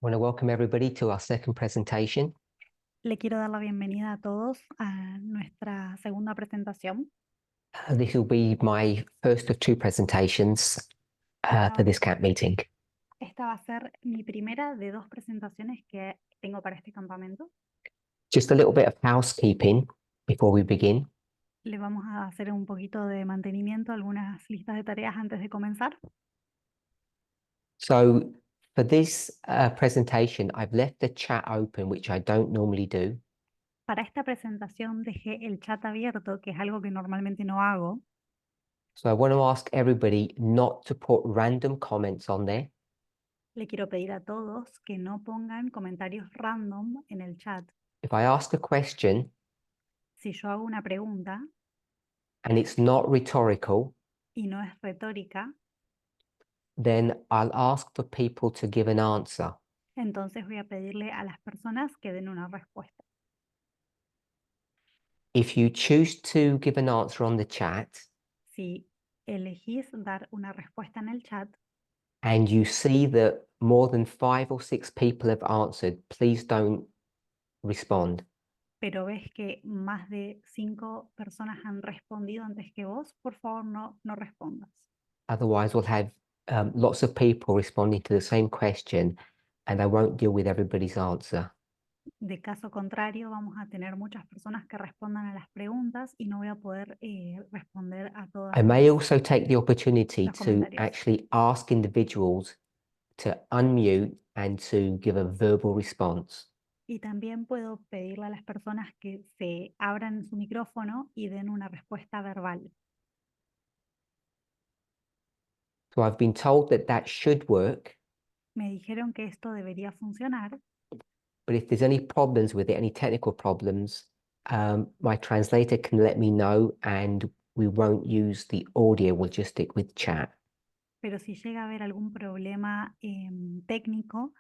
Want to welcome everybody to our second presentation. Le quiero dar la bienvenida a todos a nuestra segunda presentación. This will be my first of two presentations for this camp meeting. Esta va a ser mi primera de dos presentaciones que tengo para este campamento. Just a little bit of housekeeping before we begin. Le vamos a hacer un poquito de mantenimiento, algunas listas de tareas antes de comenzar. So for this presentation, I've left the chat open, which I don't normally do. Para esta presentación dejé el chat abierto, que es algo que normalmente no hago. So I want to ask everybody not to put random comments on there. Le quiero pedir a todos que no pongan comentarios random en el chat. If I ask a question Si yo hago una pregunta and it's not rhetorical, y no es retórica, then I'll ask for people to give an answer. entonces voy a pedirle a las personas que den una respuesta. If you choose to give an answer on the chat Si elegís dar una respuesta en el chat and you see that more than 5 or 6 people have answered, please don't respond. pero ves que más de 5 personas han respondido antes que vos, por favor no respondas. Otherwise, we'll have lots of people responding to the same question and I won't deal with everybody's answer. De caso contrario, vamos a tener muchas personas que respondan a las preguntas y no voy a poder responder a todas I may also take the opportunity los to comentarios. actually ask individuals to unmute and to give a verbal response. Y también puedo pedirle a las personas que se abran su micrófono y den una respuesta verbal. So I've been told that that should work, Me dijeron que esto debería funcionar, but if there's any problems with it, any technical problems, my translator can let me know and we won't use the audio, we'll just stick with chat. pero si llega a haber algún problema técnico,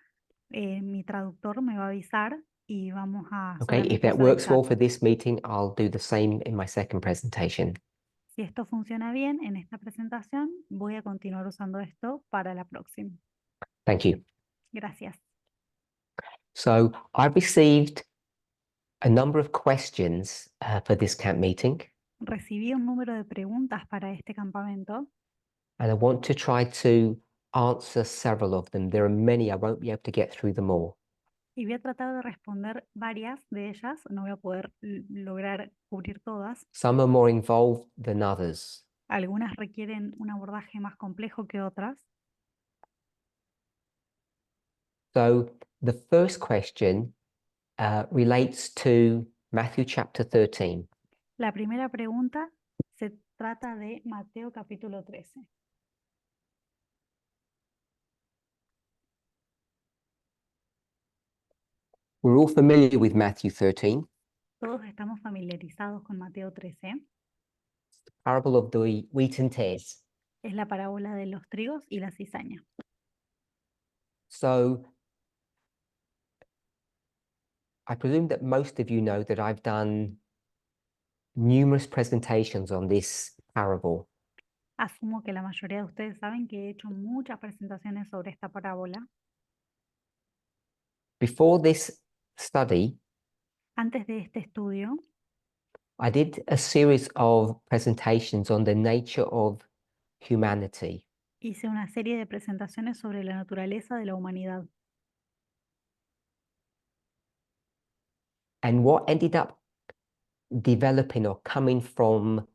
mi traductor me va a avisar y vamos a Okay, if solamente that usar el works well chat. for this meeting, I'll do the same in my second presentation. Si esto funciona bien en esta presentación, voy a continuar usando esto para la próxima. Thank you. Gracias. So I've received a number of questions for this camp meeting, Recibí un número de preguntas para este campamento and I want to try to answer several of them. There are many, I won't be able to get through them all. y voy a tratar de responder varias de ellas. No voy a poder lograr cubrir todas. Some are more involved than others. Algunas requieren un abordaje más complejo que otras. So the first question relates to Matthew chapter 13. La primera pregunta se trata de Mateo capítulo 13. We're all familiar with Matthew 13, Todos estamos familiarizados con Mateo 13. the parable of the wheat and tares. Es la parábola de los trigos y la cizaña. So I presume that most of you know that I've done numerous presentations on this parable. Asumo que la mayoría de ustedes saben que he hecho muchas presentaciones sobre esta parábola. Before this study, Antes de este estudio, I did a series of presentations on the nature of humanity. hice una serie de presentaciones sobre la naturaleza de la humanidad. And what ended up developing or coming from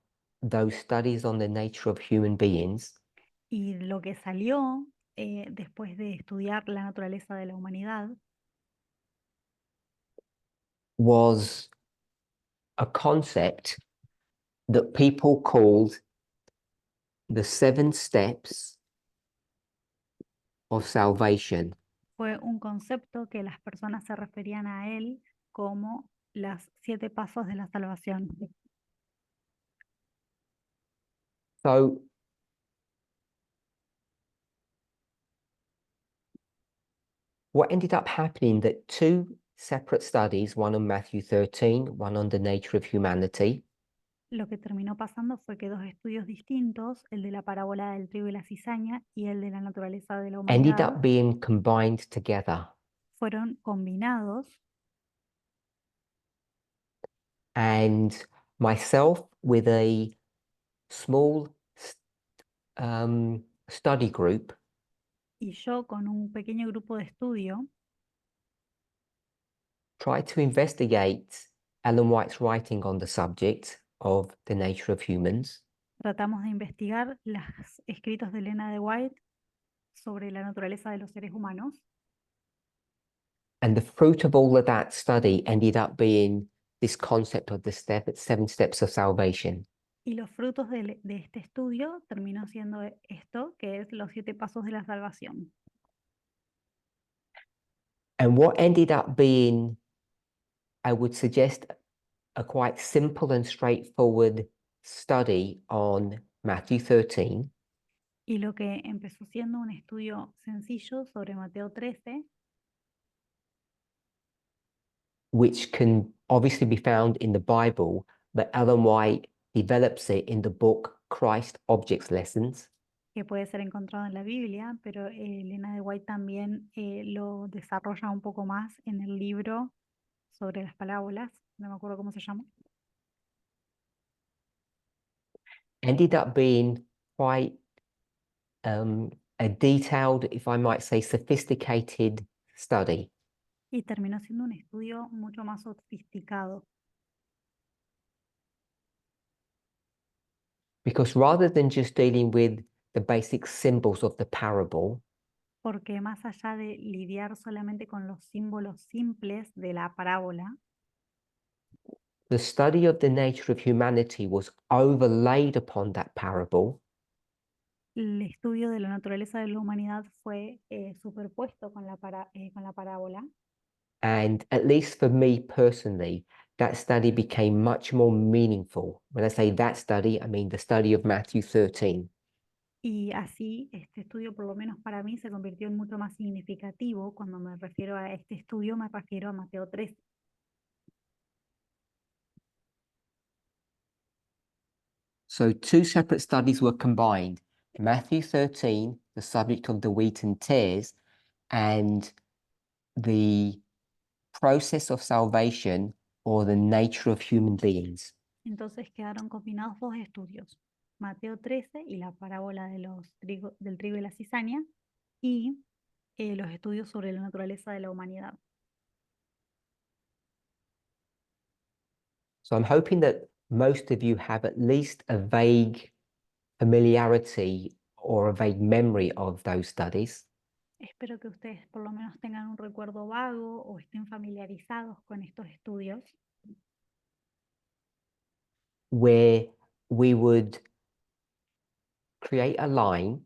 those studies on the nature of human beings Y lo que salió después de estudiar la naturaleza de la humanidad was a concept that people called the 7 steps of salvation. fue un concepto que las personas se referían a él como las 7 pasos de la salvación. So what ended up happening that 2 separate studies, one on Matthew 13, one on the nature of humanity, Lo que terminó pasando fue que dos estudios distintos, el de la parábola del trigo y la cizaña y el de la naturaleza de la ended humanidad, up being combined together. fueron combinados and myself with a small study group y yo con un pequeño grupo de estudio tried to investigate Ellen White's writing on the subject of the nature of humans tratamos de investigar los escritos de Elena de White sobre la naturaleza de los seres humanos. and the fruit of all of that study ended up being this concept of the 7 steps of salvation. Y los frutos de este estudio terminó siendo esto, que es los 7 pasos de la salvación. And what ended up being, I would suggest, a quite simple and straightforward study on Matthew 13 Y lo que empezó siendo un estudio sencillo sobre Mateo 13, which can obviously be found in the Bible, but Ellen White develops it in the book Christ Objects Lessons. que puede ser encontrado en la Biblia, pero Elena de White también lo desarrolla un poco más en el libro sobre las parábolas, no me acuerdo cómo se llama. Ended up being quite a detailed, if I might say, sophisticated study. Y terminó siendo un estudio mucho más sofisticado, Because rather than just dealing with the basic symbols of the parable, porque más allá de lidiar solamente con los símbolos simples de la parábola, the study of the nature of humanity was overlaid upon that parable el estudio de la naturaleza de la humanidad fue superpuesto con con la parábola. and at least for me personally, that study became much more meaningful. When I say that study, I mean the study of Matthew 13. Y así este estudio, por lo menos para mí, se convirtió en mucho más significativo. Cuando me refiero a este estudio, me refiero a Mateo 13. So 2 separate studies were combined. Matthew 13, the subject of the wheat and tares, and the process of salvation or the nature of human beings. Entonces quedaron combinados 2 estudios, Mateo 13 y la parábola de del trigo y la cizaña, y los estudios sobre la naturaleza de la humanidad. So I'm hoping that most of you have at least a vague familiarity or a vague memory of those studies. Espero que ustedes por lo menos tengan un recuerdo vago o estén familiarizados con estos estudios, where we would create a line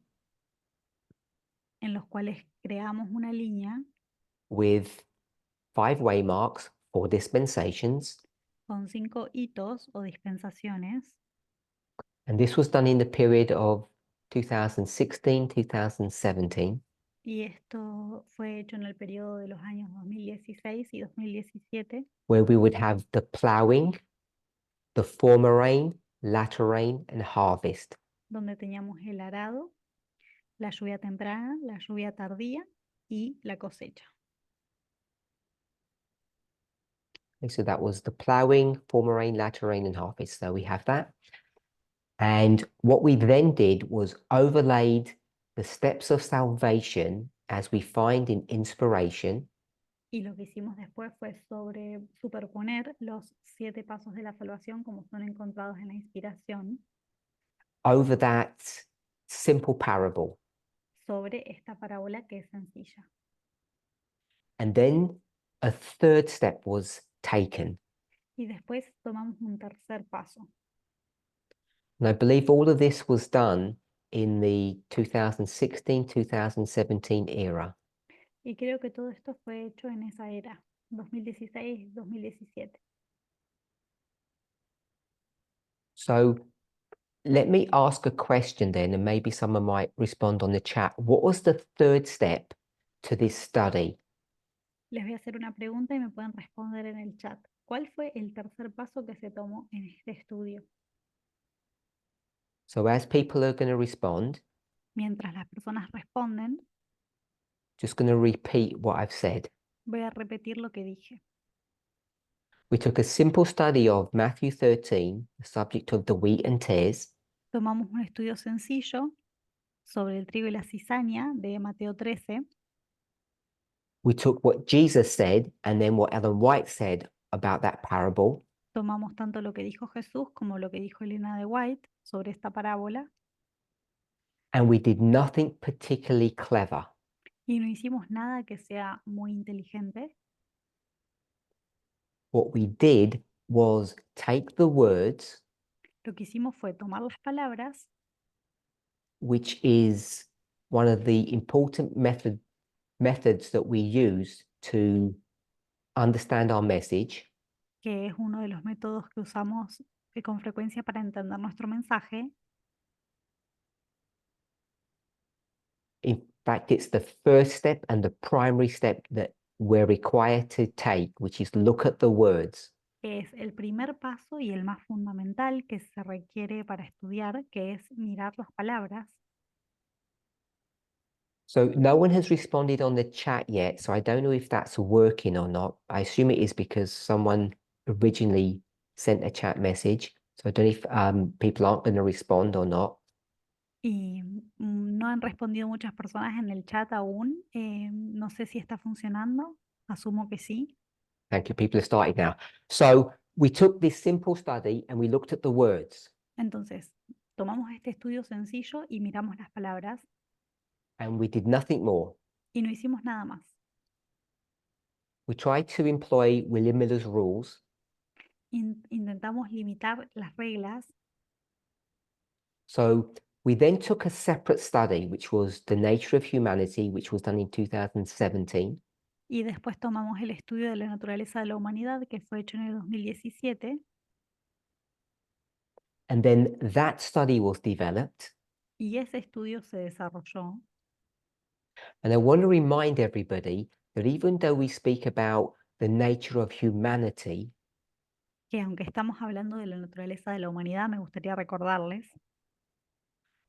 en los cuales creamos una línea with 5 waymarks for dispensations. con 5 hitos o dispensaciones, And this was done in the period of 2016, 2017, y esto fue hecho en el periodo de los años 2016 y 2017, where we would have the ploughing, the former rain, latter rain, and harvest. donde teníamos el arado, la lluvia temprana, la lluvia tardía y la cosecha. Okay, so that was the ploughing, former rain, latter rain, and harvest. So we have that. And what we then did was overlaid the steps of salvation as we find in inspiration Y lo que hicimos después fue superponer los 7 pasos de la salvación como son encontrados en la inspiración over that simple parable. sobre esta parábola que es sencilla. And then a third step was taken. Y después tomamos un tercer paso. And I believe all of this was done in the 2016-2017 era. Y creo que todo esto fue hecho en esa era, 2016-2017. So let me ask a question then, and maybe someone might respond on the chat. What was the third step to this study? Les voy a hacer una pregunta y me pueden responder en el chat. ¿Cuál fue el tercer paso que se tomó en este estudio? So as people are going to respond, Mientras las personas responden, just going to repeat what I've said. Voy a repetir lo que dije. We took a simple study of Matthew 13, the subject of the wheat and tares, Tomamos un estudio sencillo sobre el trigo y la cizaña de Mateo 13. we took what Jesus said and then what Ellen White said about that parable, Tomamos tanto lo que dijo Jesús como lo que dijo Elena de White sobre esta parábola and we did nothing particularly clever. y no hicimos nada que sea muy inteligente. What we did was take the words, Lo que hicimos fue tomar las palabras, which is one of the important methods that we use to understand our message, que es uno de los métodos que usamos con frecuencia para entender nuestro mensaje. in fact, it's the first step and the primary step that we're required to take, which is look at the words. Es el primer paso y el más fundamental que se requiere para estudiar, que es mirar las palabras. So no one has responded on the chat yet, so I don't know if that's working or not. I assume it is because someone originally sent a chat message. So I don't know if people aren't going to respond or not. Y no han respondido muchas personas en el chat aún. No sé si está funcionando. Asumo que sí. Thank you. People have started now. So we took this simple study and we looked at the words Entonces, tomamos este estudio sencillo y miramos las palabras and we did nothing more. y no hicimos nada más. We tried to employ William Miller's rules. Intentamos limitar las reglas. So we then took a separate study, which was the nature of humanity, which was done in 2017. Y después tomamos el estudio de la naturaleza de la humanidad que fue hecho en el 2017 And then that study was developed. y ese estudio se desarrolló. And I want to remind everybody that even though we speak about the nature of humanity, Que aunque estamos hablando de la naturaleza de la humanidad, me gustaría recordarles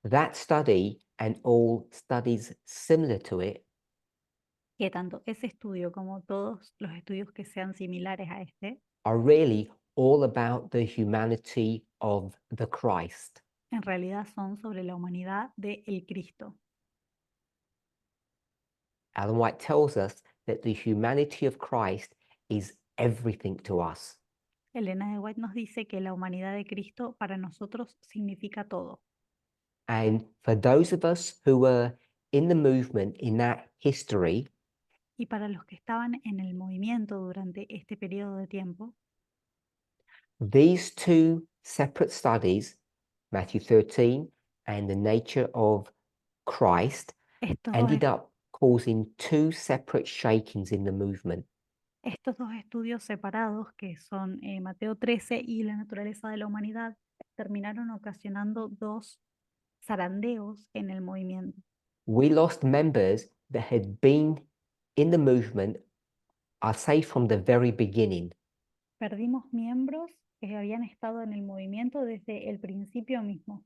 that study and all studies similar to it que tanto ese estudio como todos los estudios que sean similares a este, are really all about the humanity of the Christ. en realidad son sobre la humanidad de el Cristo. Ellen White tells us that the humanity of Christ is everything to us. Elena de White nos dice que la humanidad de Cristo para nosotros significa todo. And for those of us who were in the movement in that history, Y para los que estaban en el movimiento durante este periodo de tiempo, these two separate studies, Matthew 13 and the nature of Christ, estos dos, ended up causing two separate shakings in the movement. estos dos estudios separados, que son Mateo 13 y la naturaleza de la humanidad, terminaron ocasionando dos zarandeos en el movimiento. We lost members that had been in the movement, I'll say from the very beginning. Perdimos miembros que habían estado en el movimiento desde el principio mismo.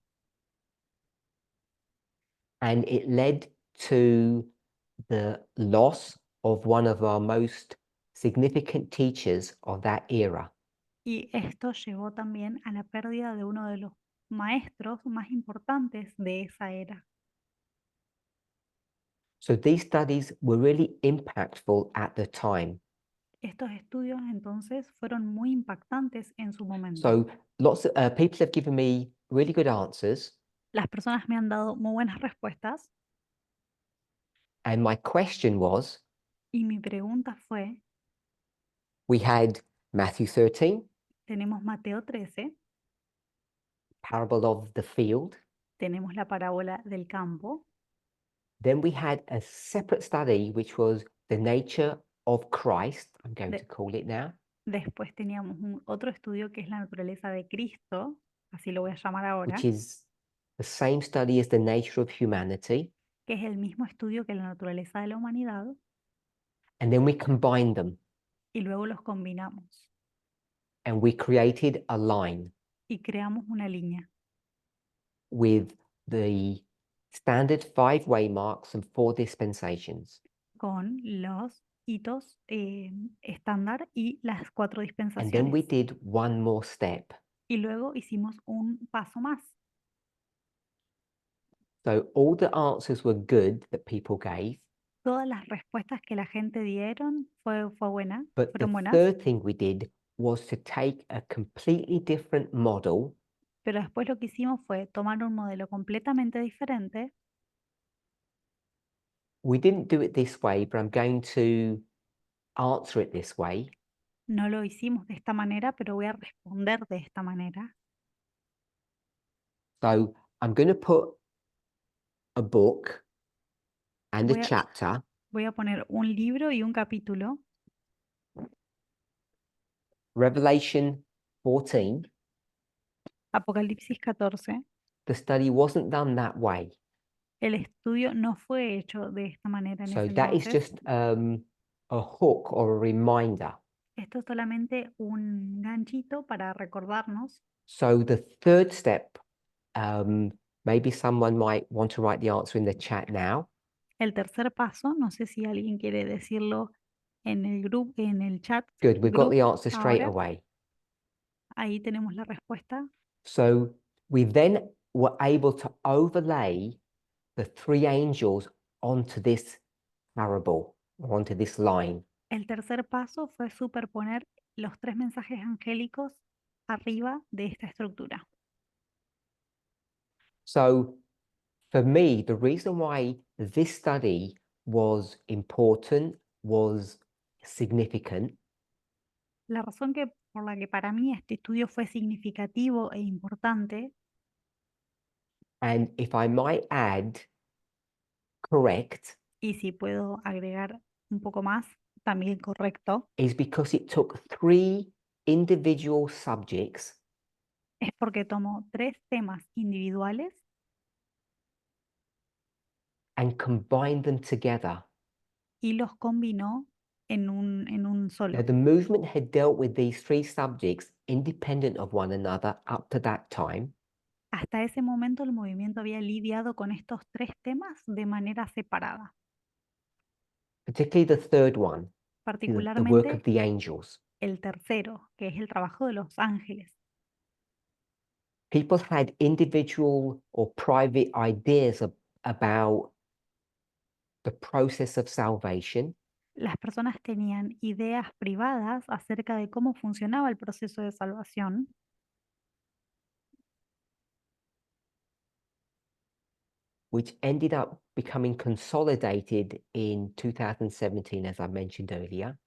And it led to the loss of one of our most significant teachers of that era. Y esto llevó también a la pérdida de uno de los maestros más importantes de esa era. So these studies were really impactful at the time. Estos estudios entonces fueron muy impactantes en su momento. So lots of people have given me really good answers. Las personas me han dado muy buenas respuestas And my question was, y mi pregunta fue, we had Matthew 13, tenemos Mateo 13, parable of the field. tenemos la parábola del campo, Then we had a separate study, which was the nature of Christ, I'm going to call it now. después teníamos otro estudio que es la naturaleza de Cristo, así lo voy a llamar ahora, Which is the same study as the nature of humanity. que es el mismo estudio que la naturaleza de la humanidad, And then we combined them y luego los combinamos and we created a line y creamos una línea with the standard 5 waymarks and 4 dispensations. con los hitos estándar y las 4 And then we dispensaciones. did one more step. Y luego hicimos un paso más. So all the answers were good that people gave, Todas las respuestas que la gente dieron but the fueron buenas, third thing we did was to take a completely different model pero después lo que hicimos fue tomar un modelo completamente diferente. we didn't do it this way, but I'm going to answer it this way. No lo hicimos de esta manera, pero voy a responder de esta manera. So I'm going to put a book and a Voy a, chapter, voy a poner un libro y un capítulo, Revelation 14. Apocalipsis 14. The study wasn't done that way. El estudio no fue hecho de esta manera en So ese that is entonces. just a hook or a reminder. Esto es solamente un ganchito para recordarnos. So the third step, maybe someone might want to write the answer in the chat now. El tercer paso, no sé si alguien quiere decirlo en el grupo, en el chat Good, we've got group the answer straight ahora. away. Ahí tenemos la respuesta. So we then were able to overlay the three angels onto this parable, onto this line. El tercer paso fue superponer los 3 mensajes angélicos arriba de esta estructura. So for me, the reason why this study was important, was significant, La razón por la que para mí este estudio fue significativo e importante, and if I might add, correct, y si puedo agregar un poco más, también correcto, is because it took three individual subjects es porque tomó 3 temas individuales and combined them together. y los combinó en un Now, solo. the movement had dealt with these three subjects independent of one another up to that time, Hasta ese momento el movimiento había lidiado con estos 3 temas de manera separada, particularly the third one, the work of particularmente the angels. el tercero, que es el trabajo de los ángeles. People had individual or private ideas about the process of salvation, Las personas tenían ideas privadas acerca de cómo funcionaba el proceso de salvación, which ended up becoming consolidated in 2017, as I mentioned earlier.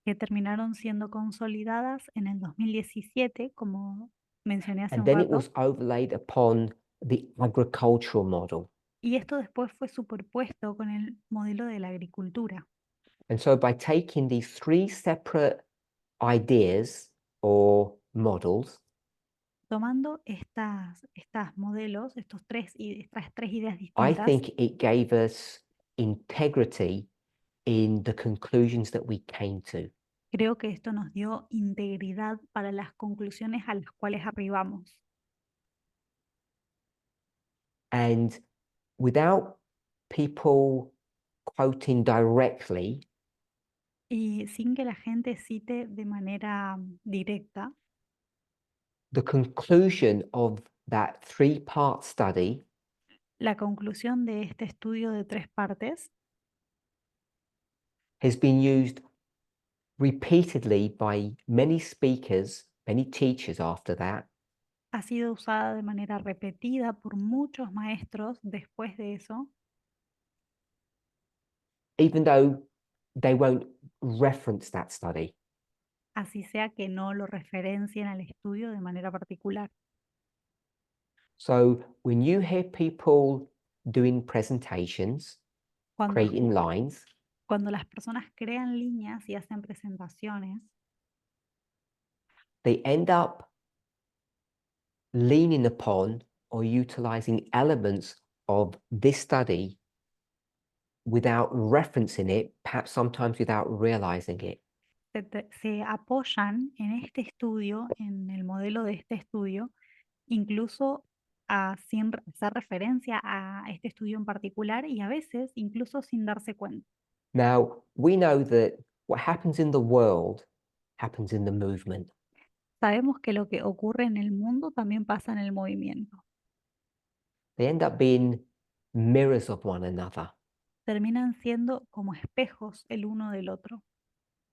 que terminaron siendo consolidadas en el 2017, como mencioné hace And un then it rato, was overlaid upon the agricultural model. y esto después fue superpuesto con el modelo de la agricultura. And so by taking these three separate ideas or models, Tomando estas modelos, estas tres ideas I distintas, think it gave us integrity in the conclusions that we came to. creo que esto nos dio integridad para las conclusiones a las cuales arribamos. And without people quoting directly, Y sin que la gente cite de manera directa, the conclusion of that three-part study la conclusión de este estudio de 3 partes has been used repeatedly by many speakers, many teachers after that, ha sido usada de manera repetida por muchos maestros después de eso, even though they won't reference that study. así sea que no lo referencien al estudio de manera particular. So when you hear people doing presentations, Cuando, creating lines, cuando las personas crean líneas y hacen presentaciones, they end up leaning upon or utilizing elements of this study without referencing it, perhaps sometimes without realizing it. se apoyan en este estudio, en el modelo de este estudio, incluso sin hacer referencia a este estudio en particular y a veces incluso sin darse cuenta. Now, we know that what happens in the world happens in the movement. Sabemos que lo que ocurre en el mundo también pasa en el movimiento. They end up being mirrors of one another. Terminan siendo como espejos el uno del otro.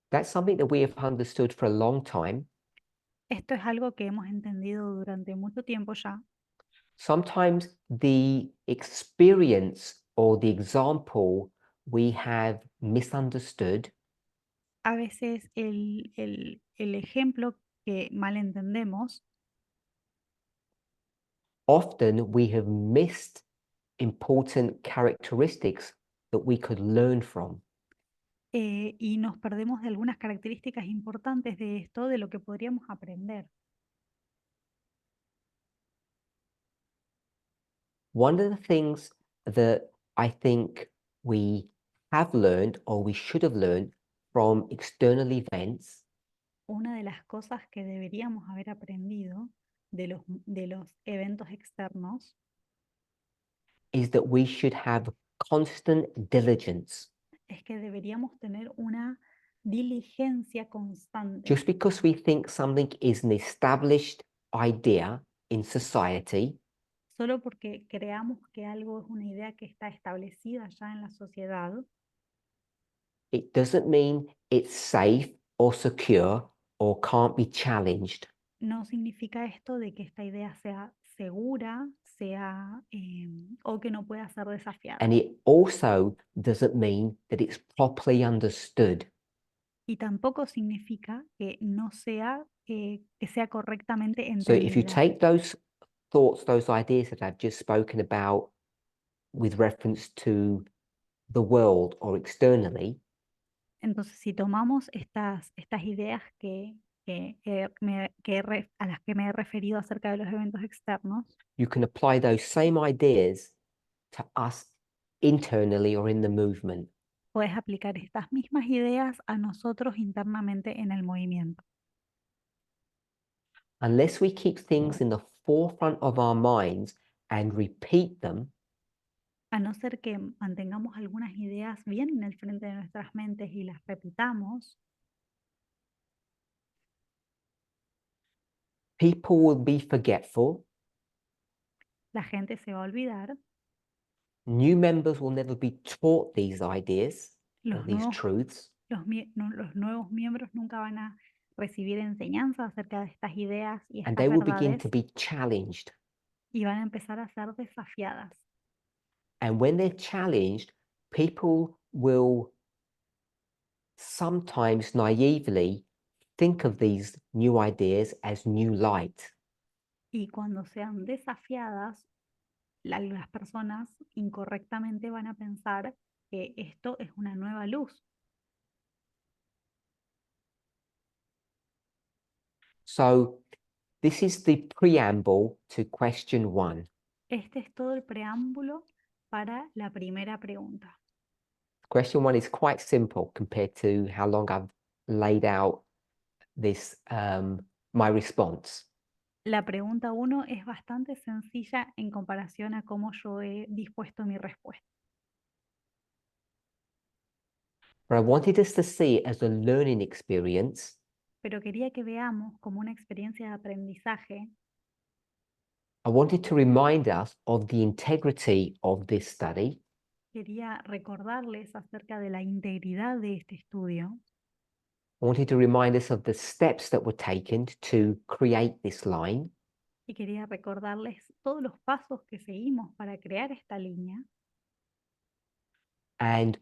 That's something that we have understood for a long time. Esto es algo que hemos entendido durante mucho tiempo ya. Sometimes the experience or the example we have misunderstood. A veces el ejemplo que mal entendemos, Often we have missed important characteristics that we could learn from. y nos perdemos de algunas características importantes de esto, de lo que podríamos aprender. One of the things that I think we have learned or we should have learned from external events Una de las cosas que deberíamos haber aprendido de los eventos externos is that we should have constant diligence. es que deberíamos tener una diligencia constante. Just because we think something is an established idea in society, Solo porque creamos que algo es una idea que está establecida ya en la sociedad, it doesn't mean it's safe or secure or can't be challenged. no significa esto de que esta idea sea segura, o que no pueda ser desafiada. And it also doesn't mean that it's properly understood. Y tampoco significa que no sea, que sea correctamente So if you entendida. take those thoughts, those ideas that I've just spoken about with reference to the world or externally, Entonces, si tomamos estas ideas a las que me he referido acerca de los eventos externos, you can apply those same ideas to us internally or in the movement. puedes aplicar estas mismas ideas a nosotros internamente en el movimiento. Unless we keep things in the forefront of our minds and repeat them, A no ser que mantengamos algunas ideas bien en el frente de nuestras mentes y las repitamos, people will be forgetful. la gente se va a olvidar, New members will never be taught these ideas or los these nuevos, truths. los nuevos miembros nunca van a recibir enseñanza acerca de estas ideas y And estas they will begin verdades to be challenged. y van a empezar a ser desafiadas. And when they're challenged, people will sometimes naively think of these new ideas as new light. Y cuando sean desafiadas, las personas incorrectamente van a pensar que esto es una nueva luz. So this is the preamble to question 1. Este es todo el preámbulo para la primera pregunta. Question 1 is quite simple compared to how long I've laid out this my response. La pregunta 1 es bastante sencilla en comparación a cómo yo he dispuesto mi respuesta. But I wanted us to see it as a learning experience. Pero quería que veamos como una experiencia de aprendizaje. I wanted to remind us of the integrity of this study. Quería recordarles acerca de la integridad de este estudio. I wanted to remind us of the steps that were taken to create this line. Y quería recordarles todos los pasos que seguimos para crear esta línea. And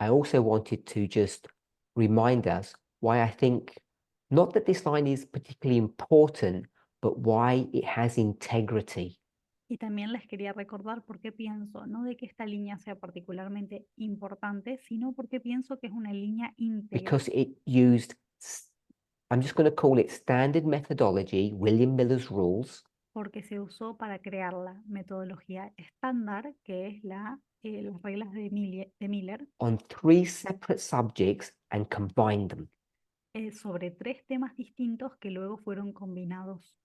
I also wanted to just remind us why I think not that this line is particularly important, but why it has integrity. Y también les quería recordar por qué pienso, no de que esta línea sea particularmente importante, sino porque pienso que es una línea íntegra. Because it used, I'm just going to call it standard methodology, William Miller's rules, Porque se usó para crear la metodología estándar, que es las reglas de Miller, on 3 separate subjects and combined them. sobre 3 temas distintos que luego fueron combinados.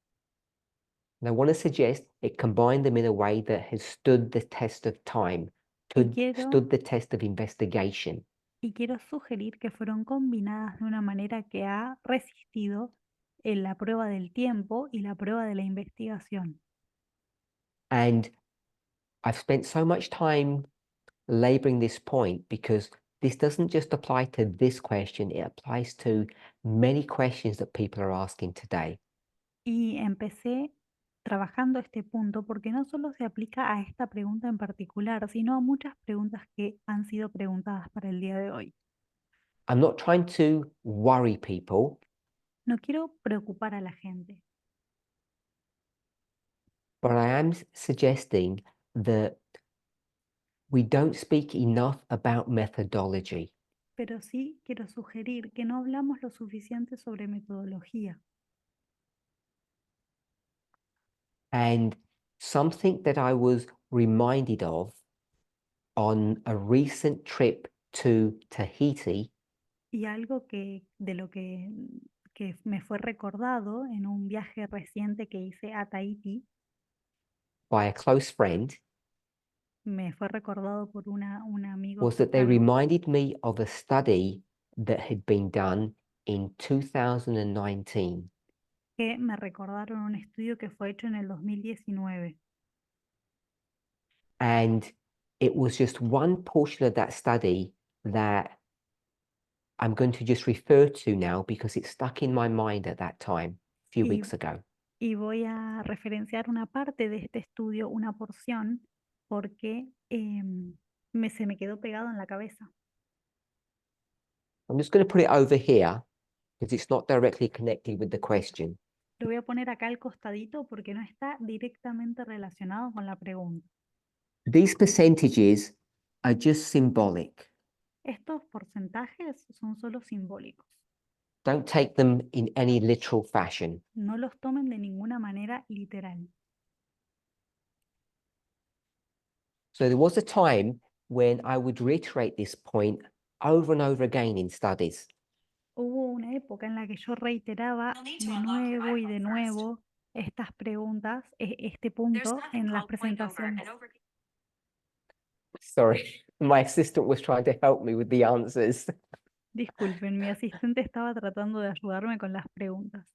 And I want to suggest it combined them in a way that has stood the test of time, Y quiero, stood the test of investigation. Y quiero sugerir que fueron combinadas de una manera que ha resistido en la prueba del tiempo y la prueba de la investigación. And I've spent so much time laboring this point because this doesn't just apply to this question, it applies to many questions that people are asking today. Y empecé trabajando este punto porque no solo se aplica a esta pregunta en particular, sino a muchas preguntas que han sido preguntadas para el día de hoy. I'm not trying to worry people, No quiero preocupar a la gente, but I am suggesting that we don't speak enough about methodology. pero sí quiero sugerir que no hablamos lo suficiente sobre metodología. And something that I was reminded of on a recent trip to Tahiti Y algo de lo que me fue recordado en un viaje reciente que hice a Tahití, by a close friend me fue recordado por un amigo was that they cercano, reminded me of a study that had been done in 2019. que me recordaron un estudio que fue hecho en el 2019. And it was just one portion of that study that I'm going to just refer to now because it stuck in my mind at that time, a few Y, weeks ago. y voy a referenciar una parte de este estudio, una porción, porque se me quedó pegado en la cabeza. I'm just going to put it over here because it's not directly connected with the question. Lo voy a poner acá al costadito porque no está directamente relacionado con la pregunta. These percentages are just symbolic. Estos porcentajes son solo simbólicos. Don't take them in any literal fashion. No los tomen de ninguna manera literal. So there was a time when I would reiterate this point over and over again in studies. Hubo una época en la que yo reiteraba de nuevo y de nuevo estas preguntas, este punto en las presentaciones. Sorry, my assistant was trying to help me with the answers. Disculpen, mi asistente estaba tratando de ayudarme con las preguntas.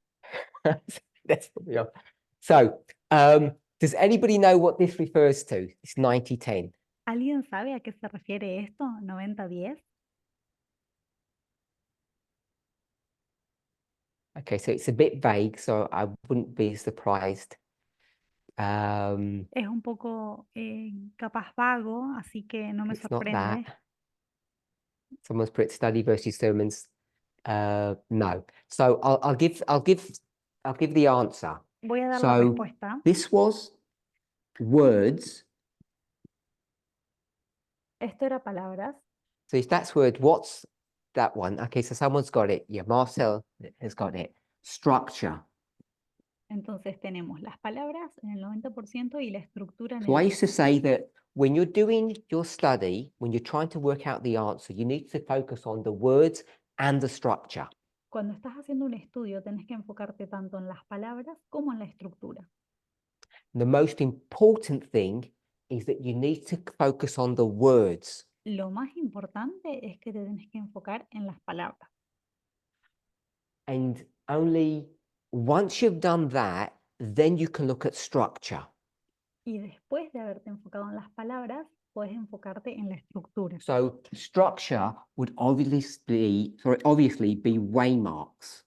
That's probably all. So, does anybody know what this refers to? It's 90-10. ¿Alguien sabe a qué se refiere esto? ¿90-10? Okay, so it's a bit vague, so I wouldn't be surprised. Es un poco capaz vago, así que no me It's not sorprende. that. Someone's put study versus sermons. No. So I'll give the answer. Voy a dar la So respuesta. this was words. Esto era palabras. So if that's word, what's that one? Okay, so someone's got it. Yeah, Marcel has got it. Structure. Entonces tenemos las palabras en el 90% y la estructura en So el I used to 10%. say that when you're doing your study, when you're trying to work out the answer, you need to focus on the words and the structure. Cuando estás haciendo un estudio, tenés que enfocarte tanto en las palabras como en la estructura. The most important thing is that you need to focus on the words. Lo más importante es que te tenés que enfocar en las palabras. And only once you've done that, then you can look at structure. Y después de haberte enfocado en las palabras, puedes enfocarte en la estructura. So structure would obviously be waymarks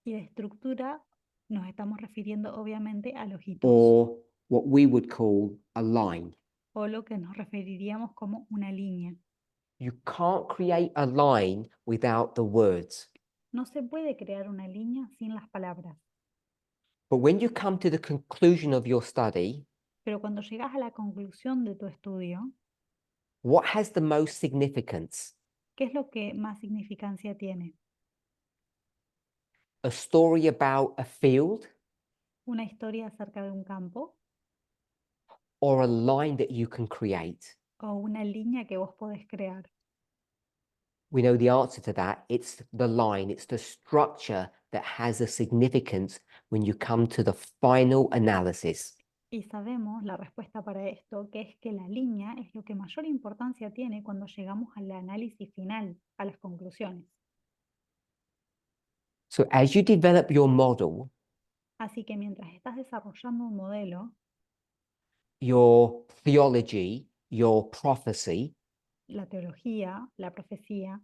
Y de estructura nos estamos refiriendo obviamente a los hitos or what we would call a line. o lo que nos referiríamos como una línea. You can't create a line without the words. No se puede crear una línea sin las palabras. But when you come to the conclusion of your study, Pero cuando llegas a la conclusión de tu estudio, what has the most significance? ¿qué es lo que más significancia tiene? A story about a field ¿Una historia acerca de un campo or a line that you can create? o una línea que vos podés crear? We know the answer to that. It's the line, it's the structure that has a significance when you come to the final analysis. Y sabemos la respuesta para esto, que es que la línea es lo que mayor importancia tiene cuando llegamos al análisis final, a las conclusiones. So as you develop your model, Así que mientras estás desarrollando un modelo, your theology, your prophecy, la teología, la profecía,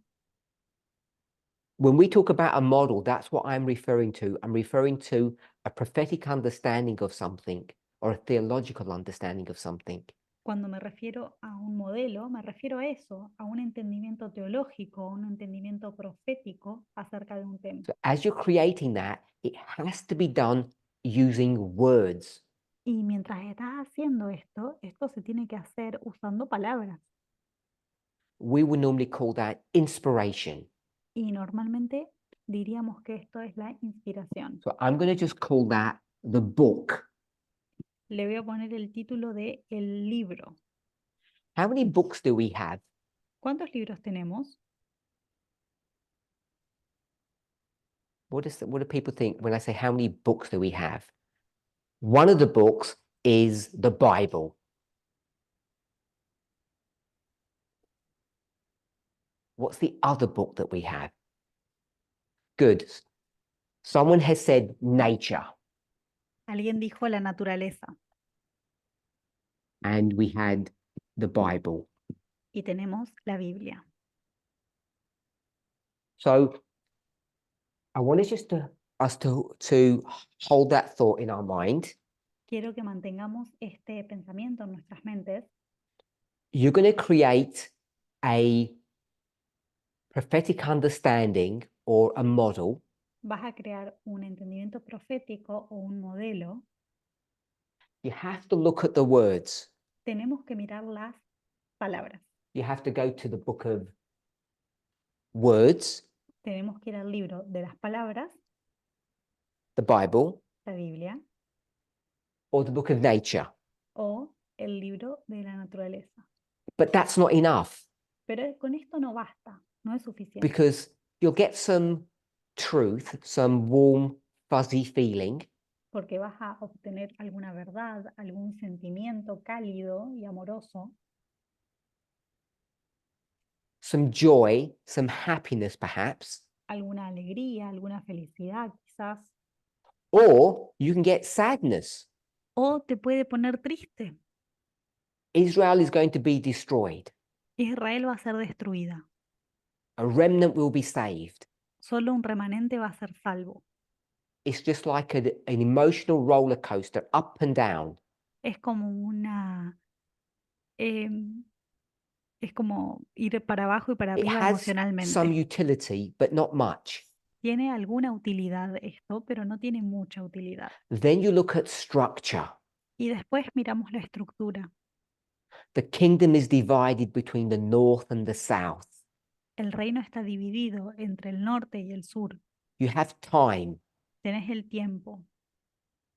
when we talk about a model, that's what I'm referring to. I'm referring to a prophetic understanding of something or a theological understanding of something. cuando me refiero a un modelo, me refiero a eso, a un entendimiento teológico, un entendimiento profético acerca de un tema. So as you're creating that, it has to be done using words. Y mientras estás haciendo esto, esto se tiene que hacer usando palabras. We would normally call that inspiration. Y normalmente diríamos que esto es la inspiración. So I'm going to just call that the book. Le voy a poner el título de el libro. How many books do we have? ¿Cuántos libros tenemos? What do people think when I say how many books do we have? One of the books is the Bible. What's the other book that we have? Good. Someone has said nature, Alguien dijo la naturaleza and we had the Bible. y tenemos la Biblia. So I want us to hold that thought in our mind. Quiero que mantengamos este pensamiento en nuestras mentes. You're going to create a prophetic understanding or a model. Vas a crear un entendimiento profético o un modelo. You have to look at the words. Tenemos que mirar las palabras. You have to go to the book of words, Tenemos que ir al libro de las palabras, the Bible, la Biblia, or the book of nature. o el libro de la naturaleza. But that's not enough Pero con esto no basta, no es suficiente. because you'll get some truth, some warm, fuzzy feeling, Porque vas a obtener alguna verdad, algún sentimiento cálido y amoroso, some joy, some happiness, perhaps, alguna alegría, alguna felicidad quizás, or you can get sadness. o te puede poner triste. Israel is going to be destroyed. Israel va a ser destruida. A remnant will be saved. Solo un remanente va a ser salvo. It's just like an emotional roller coaster, up and down. Es como es como ir para abajo y para It arriba has some emocionalmente. utility, but not much. Tiene alguna utilidad esto, pero no tiene mucha utilidad. Then you look at structure. Y después miramos la estructura. The kingdom is divided between the north and the south. El reino está dividido entre el norte y el sur. You have time. Tenés el tiempo,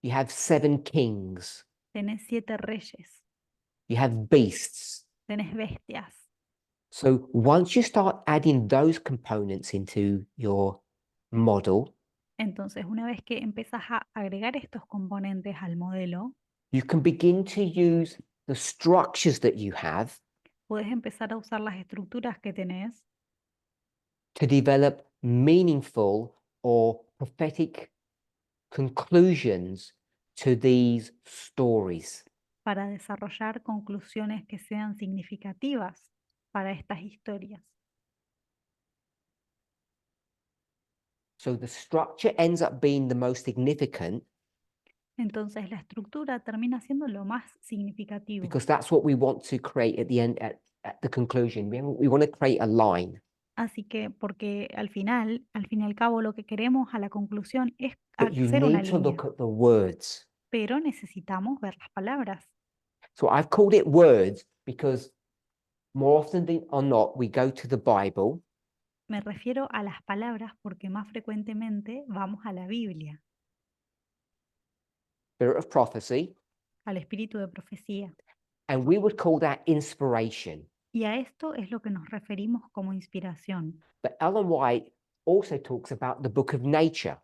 You have 7 kings. tenés 7 reyes, You have beasts. tenés bestias. So once you start adding those components into your model, Entonces, una vez que empezás a agregar estos componentes al modelo, you can begin to use the structures that you have puedes empezar a usar las estructuras que tenés to develop meaningful or prophetic conclusions to these stories. para desarrollar conclusiones que sean significativas para estas historias. So the structure ends up being the most significant Entonces, la estructura termina siendo lo más significativo, because that's what we want to create at the end, at the conclusion. We want to create a line. así que porque al final, al fin y al cabo, lo que queremos a la conclusión es But you hacer una need to línea, look at the words. pero necesitamos ver las palabras. So I've called it words because more often than or not, we go to the Bible Me refiero a las palabras porque más frecuentemente vamos a la Biblia, spirit of prophecy, al espíritu de profecía. and we would call that inspiration. Y a esto es lo que nos referimos como inspiración. But Ellen White also talks about the book of nature.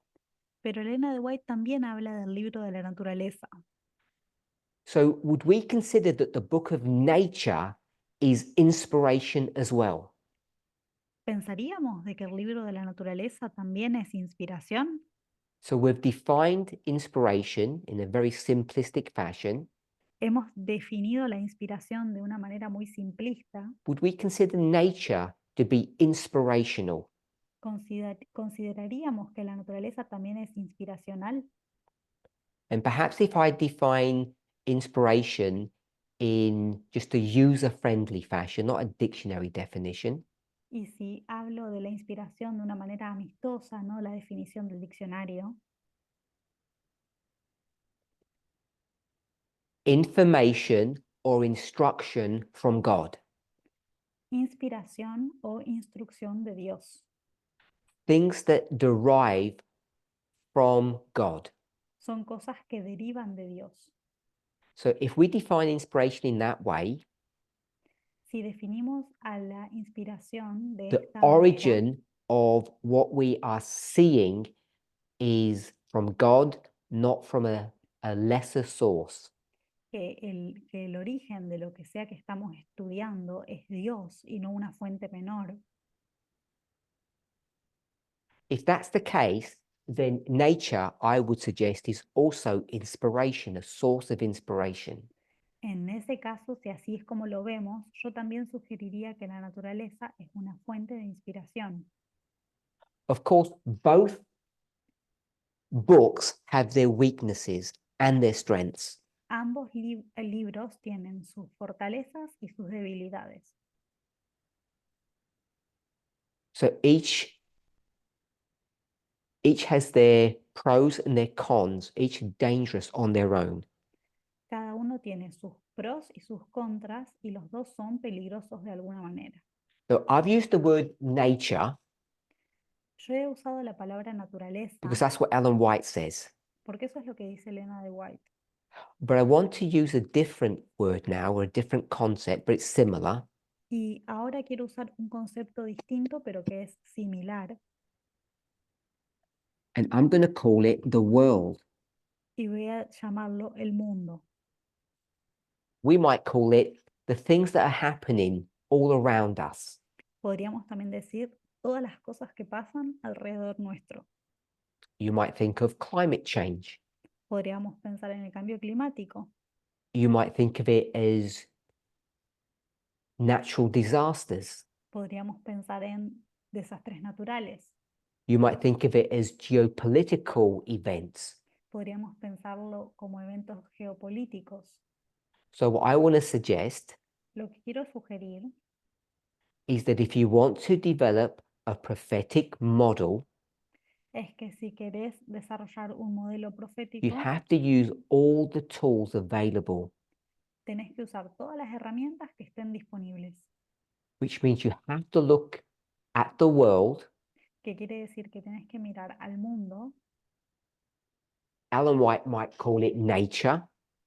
Pero Elena de White también habla del libro de la naturaleza. So would we consider that the book of nature is inspiration as well? ¿Pensaríamos de que el libro de la naturaleza también es inspiración? So we've defined inspiration in a very simplistic fashion. Hemos definido la inspiración de una manera muy simplista. Would we consider nature to be inspirational? ¿Consideraríamos que la naturaleza también es inspiracional? And perhaps if I define inspiration in just a user-friendly fashion, not a dictionary definition, Y si hablo de la inspiración de una manera amistosa, no la definición del diccionario, information or instruction from God, inspiración o instrucción de Dios, things that derive from God. son cosas que derivan de Dios. So if we define inspiration in that way, Si definimos a la inspiración de the esta manera, origin of what we are seeing is from God, not from a lesser source. que el origen de lo que sea que estamos estudiando es Dios y no una fuente menor. If that's the case, then nature, I would suggest, is also inspiration, a source of inspiration. En ese caso, si así es como lo vemos, yo también sugeriría que la naturaleza es una fuente de inspiración. Of course, both books have their weaknesses and their strengths. Ambos libros tienen sus fortalezas y sus debilidades. So each has their pros and their cons, each dangerous on their own. Cada uno tiene sus pros y sus contras y los dos son peligrosos de alguna manera. So I've used the word nature Yo he usado la palabra naturaleza because that's what Ellen White says. porque eso es lo que dice Elena de White. But I want to use a different word now, or a different concept, but it's similar. Y ahora quiero usar un concepto distinto, pero que es similar, And I'm going to call it the world. y voy a llamarlo el mundo. We might call it the things that are happening all around us. Podríamos también decir todas las cosas que pasan alrededor nuestro. You might think of climate change. Podríamos pensar en el cambio climático. You might think of it as natural disasters. Podríamos pensar en desastres naturales. You might think of it as geopolitical events. Podríamos pensarlo como eventos geopolíticos. So what I want to suggest Lo que quiero sugerir is that if you want to develop a prophetic model, es que si querés desarrollar un modelo you profético, have to use all the tools available, tenés que usar todas las herramientas que estén disponibles. which means you have to look at the world. Que quiere decir que tenés que mirar al mundo. Ellen White might call it nature,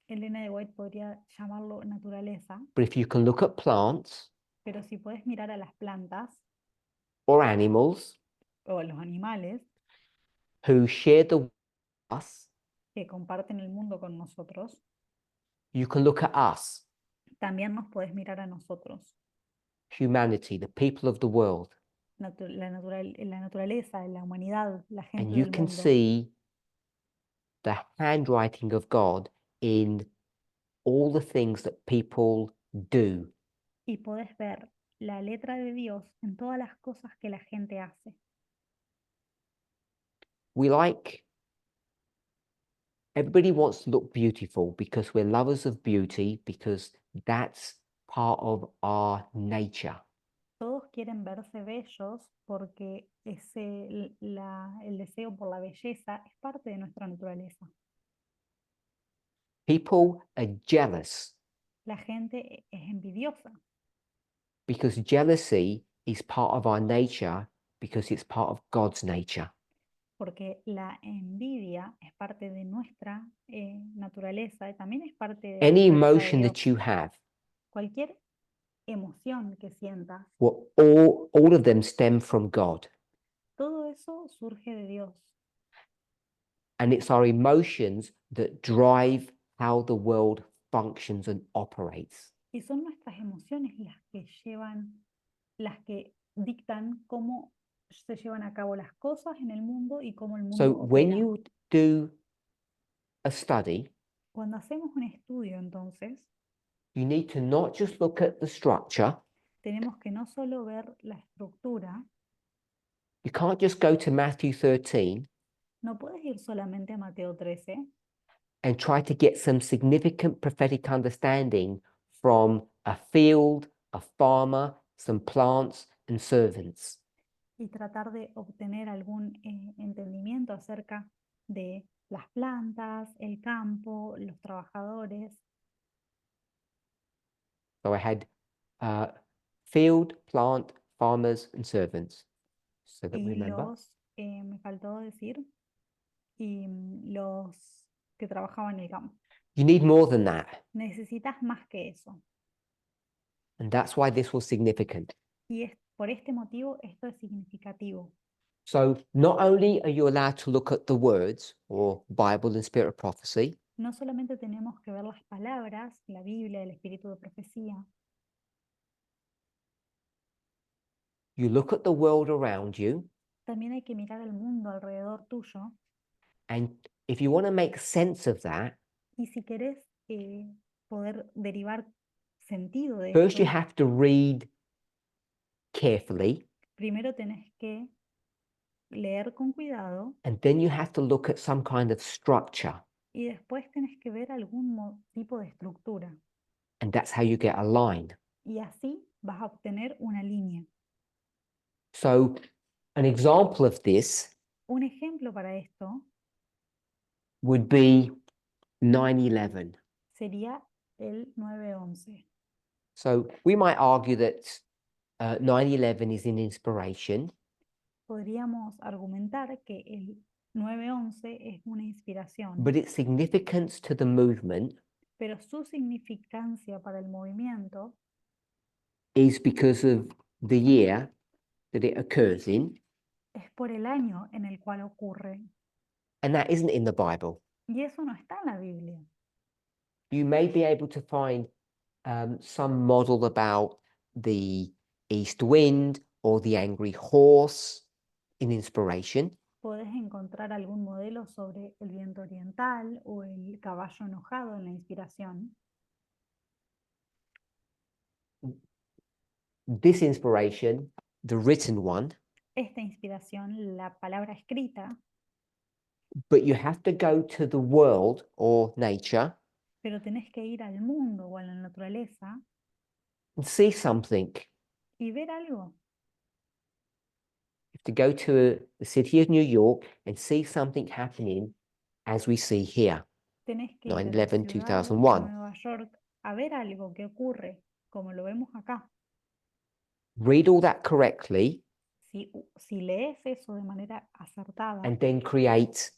Elena de White podría llamarlo naturaleza, but if you can look at plants pero si podés mirar a las plantas or animals o a los animales who share the with us, que comparten el mundo con nosotros, you can look at us, también nos podés mirar a nosotros. humanity, the people of the world, La naturaleza, la humanidad, la and gente you del can mundo. see the handwriting of God in all the things that people do. Y podés ver la letra de Dios en todas las cosas que la gente hace. Everybody wants to look beautiful because we're lovers of beauty, because that's part of our nature. Todos quieren verse bellos porque el deseo por la belleza es parte de nuestra naturaleza. People are jealous La gente es envidiosa because jealousy is part of our nature, because it's part of God's nature. porque la envidia es parte de nuestra naturaleza y también es parte de Any la naturaleza de emotion Dios. that you have, Cualquier emoción que sientas, well, all of them stem from God. todo eso surge de Dios. And it's our emotions that drive how the world functions and operates. Y son nuestras emociones las que dictan cómo se llevan a cabo las cosas en el mundo y cómo el So mundo when opera. you do a study, Cuando hacemos un estudio, entonces, you need to not just look at the structure. tenemos que no solo ver la estructura, You can't just go to Matthew 13 no puedes ir solamente a Mateo 13 and try to get some significant prophetic understanding from a field, a farmer, some plants and servants. y tratar de obtener algún entendimiento acerca de las plantas, el campo, los trabajadores. So I had field, plant, farmers and servants. So that we Y remember. me faltó decir, los que trabajaban en el campo. You need more than that. Necesitas más que eso. And that's why this was significant. Y por este motivo esto es significativo. So not only are you allowed to look at the words or Bible and spirit of prophecy, No solamente tenemos que ver las palabras, la Biblia, el espíritu de profecía, you look at the world around you, también hay que mirar el mundo alrededor tuyo. and if you want to make sense of that, Y si querés poder derivar sentido de first you esto, have to read carefully, primero tenés que leer con cuidado and then you have to look at some kind of structure, y después tenés que ver algún tipo de estructura. and that's how you get a line. Y así vas a obtener una línea. So an example of this Un ejemplo para esto would be 9/11. sería el 9/11. So we might argue that 9/11 is an inspiration, Podríamos argumentar que el 9/11 es una inspiración, but its significance to the movement pero su significancia para el movimiento is because of the year that it occurs in, es por el año en el cual ocurre. and that isn't in the Bible. Y eso no está en la Biblia. You may be able to find some model about the east wind or the angry horse in inspiration, Podés encontrar algún modelo sobre el viento oriental o el caballo enojado en la inspiración. this inspiration, the written one, Esta inspiración, la palabra escrita, but you have to go to the world or nature pero tenés que ir al mundo o a la naturaleza and see something. y ver algo. You have to go to the city of New York and see something happening as we see here, Tenés que ir a la 9/11, ciudad de 2001. Nueva York a ver algo que ocurre, como lo vemos acá. Read all that correctly Si lees eso de manera acertada, and then create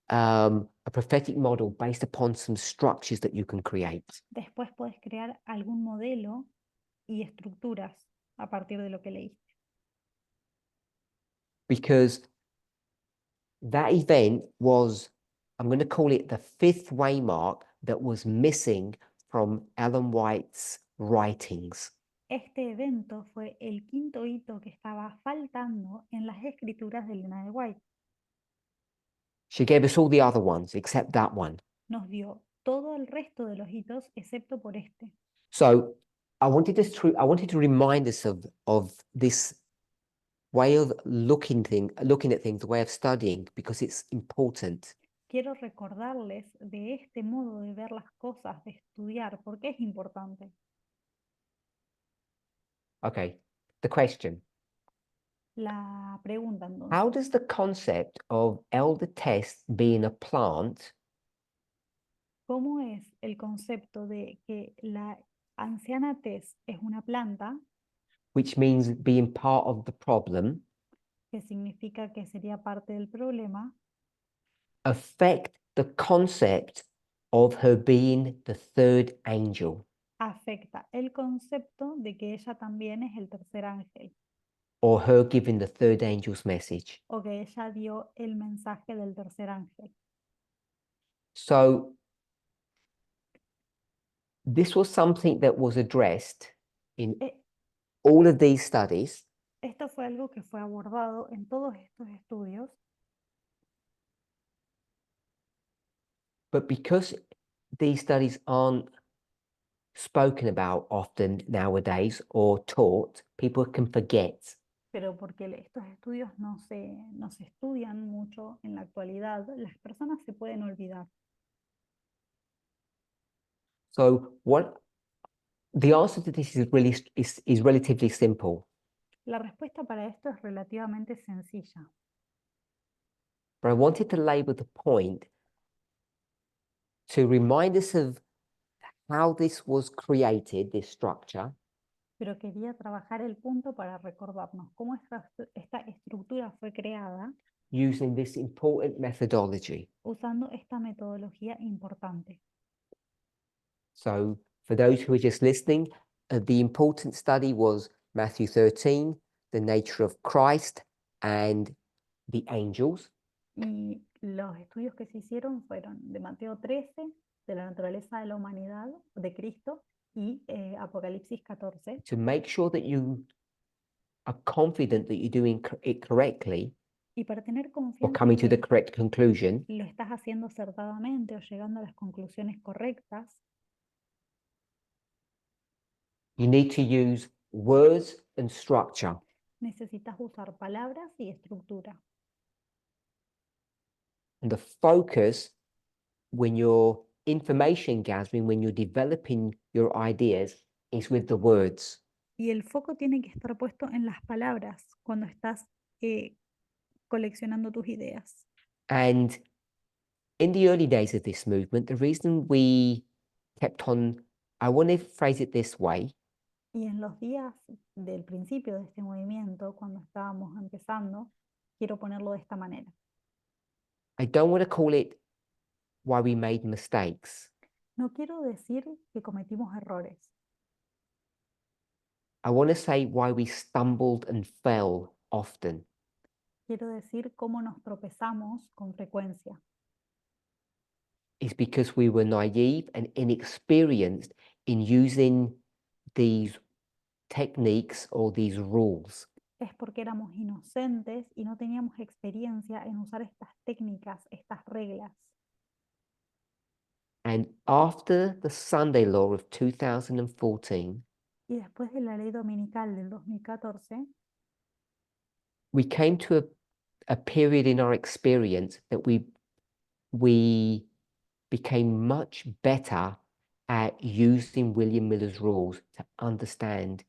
a prophetic model based upon some structures that you can create. después podés crear algún modelo y estructuras a partir de lo que leíste. Because that event was, I'm going to call it the fifth waymark that was missing from Ellen White's writings. Este evento fue el quinto hito que estaba faltando en las escrituras de Elena de White. She gave us all the other ones except that one. Nos dio todo el resto de los hitos excepto por este. So I wanted to remind us of this way of looking at things, the way of studying, because it's important. Quiero recordarles de este modo de ver las cosas, de estudiar, porque es importante. Okay, the question. La pregunta How entonces, does the concept of elder test being a plant ¿cómo es el concepto de que la anciana tez es una planta, which means being part of the problem, que significa que sería parte del problema, affect the concept of her being the third angel afecta el concepto de que ella también es el tercer ángel or her giving the third angel's message? o que ella dio el mensaje del tercer ángel? So This was something that was addressed in Eh, all of these studies, Esto fue algo que fue abordado en todos estos estudios, but because these studies aren't spoken about often nowadays or taught, people can forget. pero porque estos estudios no se estudian mucho en la actualidad, las personas se pueden olvidar. So what the answer to this is really is relatively simple, La respuesta para esto es relativamente sencilla, but I wanted to label the point to remind us of how this was created, this structure, pero quería trabajar el punto para recordarnos cómo esta estructura fue creada using this important methodology. usando esta metodología importante. So for those who are just listening, the important study was Matthew 13, the nature of Christ and the angels. Y los estudios que se hicieron fueron de Mateo 13, de la naturaleza de la humanidad, de Cristo, y Apocalipsis 14, To make sure that you are confident that you're doing it correctly y para tener or confianza coming en to the que correct conclusion, lo estás haciendo acertadamente o llegando a las conclusiones correctas, you need to use words and structure. necesitas usar palabras y estructura. And the focus when you're information gathering, when you're developing your ideas, is with the words. Y el foco tiene que estar puesto en las palabras cuando estás coleccionando tus ideas. And in the early days of this movement, the reason we kept on, I want to phrase it this way, Y en los días del principio de este movimiento, cuando estábamos empezando, quiero ponerlo de esta manera. I don't want to call it why we made mistakes. No quiero decir que cometimos errores. I want to say why we stumbled and fell often. Quiero decir cómo nos tropezamos con frecuencia. Is because we were naive and inexperienced in using these techniques or these rules. Es porque éramos inocentes y no teníamos experiencia en usar estas técnicas, estas reglas. And after the Sunday law of 2014, Y después de la ley dominical del 2014, we came to a period in our experience that we became much better at using William Miller's rules to understand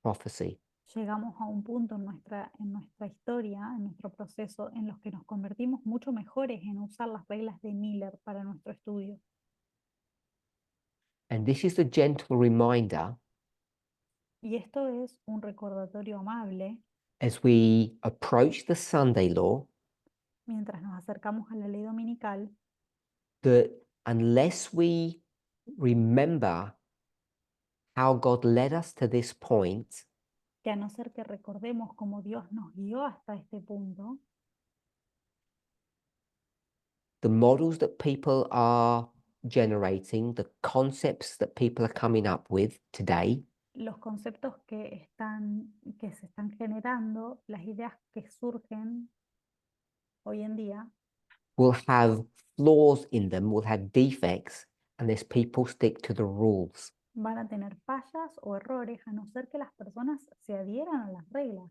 prophecy. llegamos a un punto en nuestra historia, en nuestro proceso, en los que nos convertimos mucho mejores en usar las reglas de Miller para nuestro estudio. And this is a gentle reminder Y esto es un recordatorio amable as we approach the Sunday law mientras nos acercamos a la ley dominical, that unless we remember how God led us to this point, que a no ser que recordemos cómo Dios nos guió hasta este punto, the models that people are generating, the concepts that people are coming up with today, los conceptos que se están generando, las ideas que surgen hoy en día, will have flaws in them, will have defects, unless people stick to the rules. van a tener fallas o errores a no ser que las personas se adhieran a las reglas.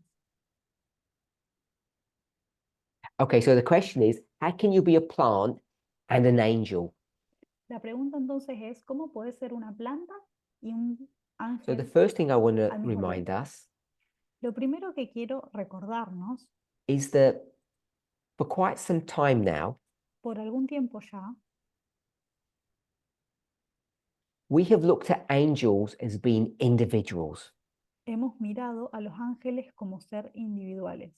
Okay, so the question is, how can you be a plant and an angel? La pregunta entonces es, ¿cómo puede ser una planta y un So the ángel first thing I want to al mismo remind tiempo? us Lo primero que quiero recordarnos, is that for quite some time now, por algún tiempo ya, we have looked at angels as being individuals. hemos mirado a los ángeles como ser individuales.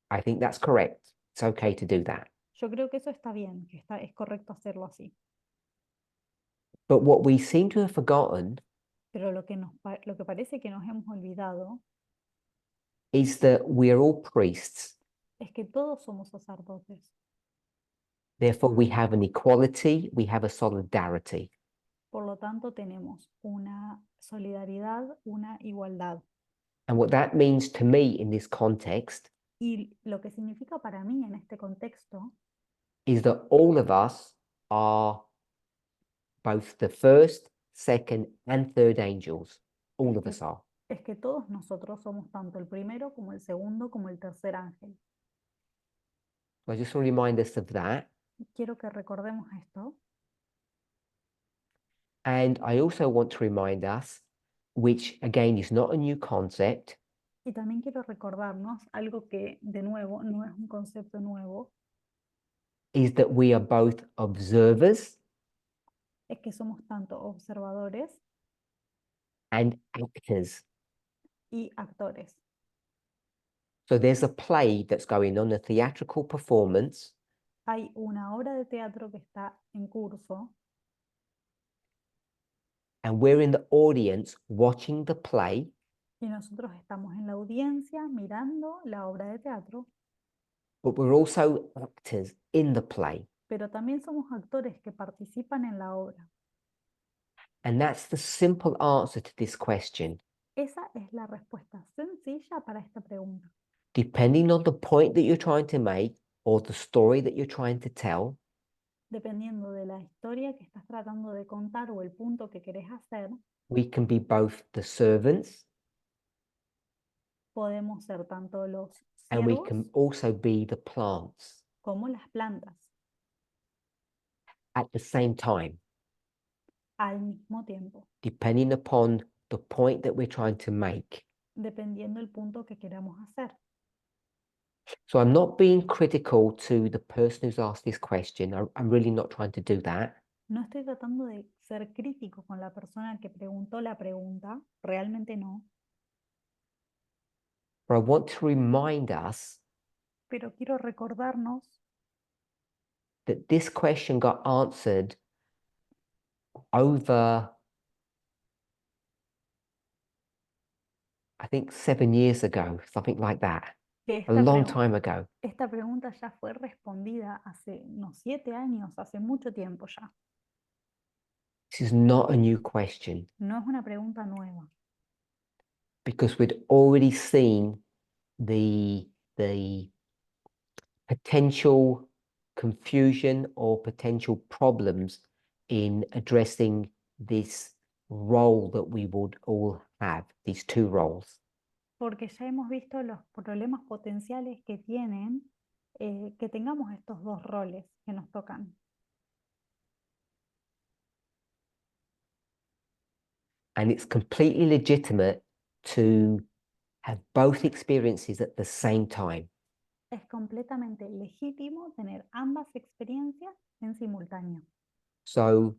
I think that's correct. It's okay to do that. Yo creo que eso está bien, es correcto hacerlo así. But what we seem to have forgotten Pero lo que parece que nos hemos olvidado is that we are all priests. es que todos somos sacerdotes. Therefore, we have an equality, we have a solidarity. Por lo tanto, tenemos una solidaridad, una igualdad. And what that means to me in this context Y lo que significa para mí en este contexto is that all of us are both the first, second, and third angels. All es of que, us are. es que todos nosotros somos tanto el primero como el segundo como el tercer ángel. So I just want to remind us of that. Quiero que recordemos esto. And I also want to remind us, which again is not a new concept, Y también quiero recordarnos algo que, de nuevo, no es un concepto nuevo, is that we are both observers es que somos tanto observadores and actors. y actores. So there's a play that's going on, a theatrical performance, Hay una obra de teatro que está en curso and we're in the audience watching the play, y nosotros estamos en la audiencia mirando la obra de teatro, but we're also actors in the play. pero también somos actores que participan en la obra. And that's the simple answer to this question. Esa es la respuesta sencilla para esta pregunta. Depending on the point that you're trying to make or the story that you're trying to tell, Dependiendo de la historia que estás tratando de contar o el punto que querés hacer, we can be both the servants podemos ser tanto los and we siervos can also be the plants como las plantas at the same time, al mismo tiempo, depending upon the point that we're trying to make. dependiendo del punto que queramos hacer. So I'm not being critical to the person who's asked this question. I'm really not trying to do that. No estoy tratando de ser crítico con la persona que preguntó la pregunta, realmente no, But I want to remind us pero quiero recordarnos that this question got answered over, I think, 7 years ago, something like that, que a long time ago. esta pregunta ya fue respondida hace unos 7 años, hace mucho tiempo ya. This is not a new question No es una pregunta nueva, because we'd already seen the potential confusion or potential problems in addressing this role that we would all have, these two roles. porque ya hemos visto los problemas potenciales que tienen que tengamos estos dos roles que nos tocan. And it's completely legitimate to have both experiences at the same time. Es completamente legítimo tener ambas experiencias en simultáneo. So,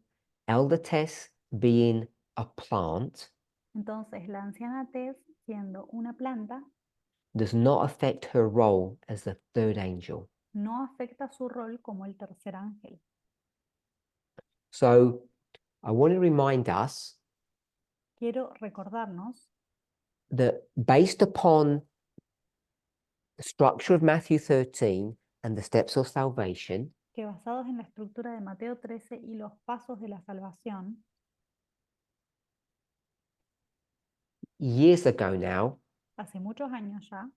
Elder Tess being a plant Entonces, la anciana Tess, siendo una planta, does not affect her role as the third angel. no afecta su rol como el tercer ángel. So, I want to remind us Quiero recordarnos that based upon the structure of Matthew 13 and the steps of salvation, que basados en la estructura de Mateo 13 y los pasos de la salvación, years ago now, hace muchos años ya,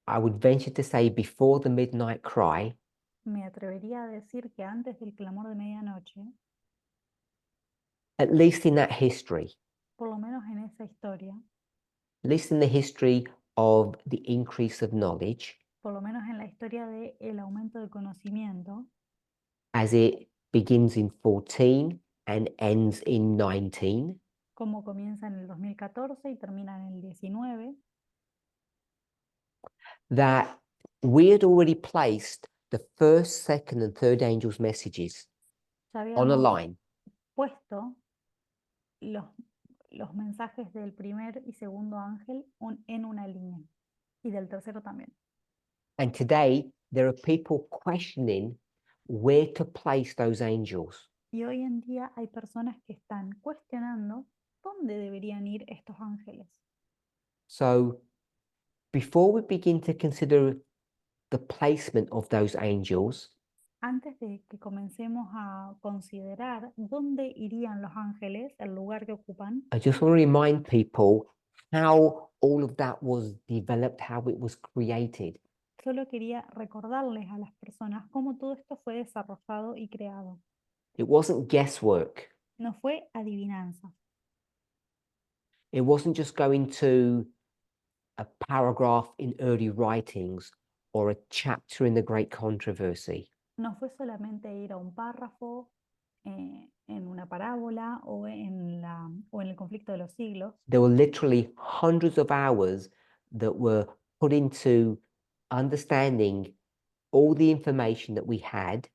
I would venture to say before the midnight cry, me atrevería a decir que antes del clamor de medianoche, at least in that history, por lo menos en esa historia, at least in the history of the increase of knowledge, por lo menos en la historia del aumento del conocimiento, as it begins in 14 and ends in 19, como comienza en el 2014 y termina en el 19, that we had already placed the first, second, and third angels' messages ya on a habíamos line. puesto los, los mensajes del primer y segundo ángel en una línea y del tercero también. And today, there are people questioning where to place those angels. Y hoy en día hay personas que están cuestionando dónde deberían ir estos ángeles. So, before we begin to consider the placement of those angels, Antes de que comencemos a considerar dónde irían los ángeles, el lugar que ocupan, I just want to remind people how all of that was developed, how it was created. solo quería recordarles a las personas cómo todo esto fue desarrollado y creado. It wasn't guesswork. No fue adivinanza, It wasn't just going to a paragraph in early writings or a chapter in the Great Controversy. no fue solamente ir a un párrafo en una parábola o en el conflicto de los siglos. There were literally hundreds of hours that were put into understanding all the information that we had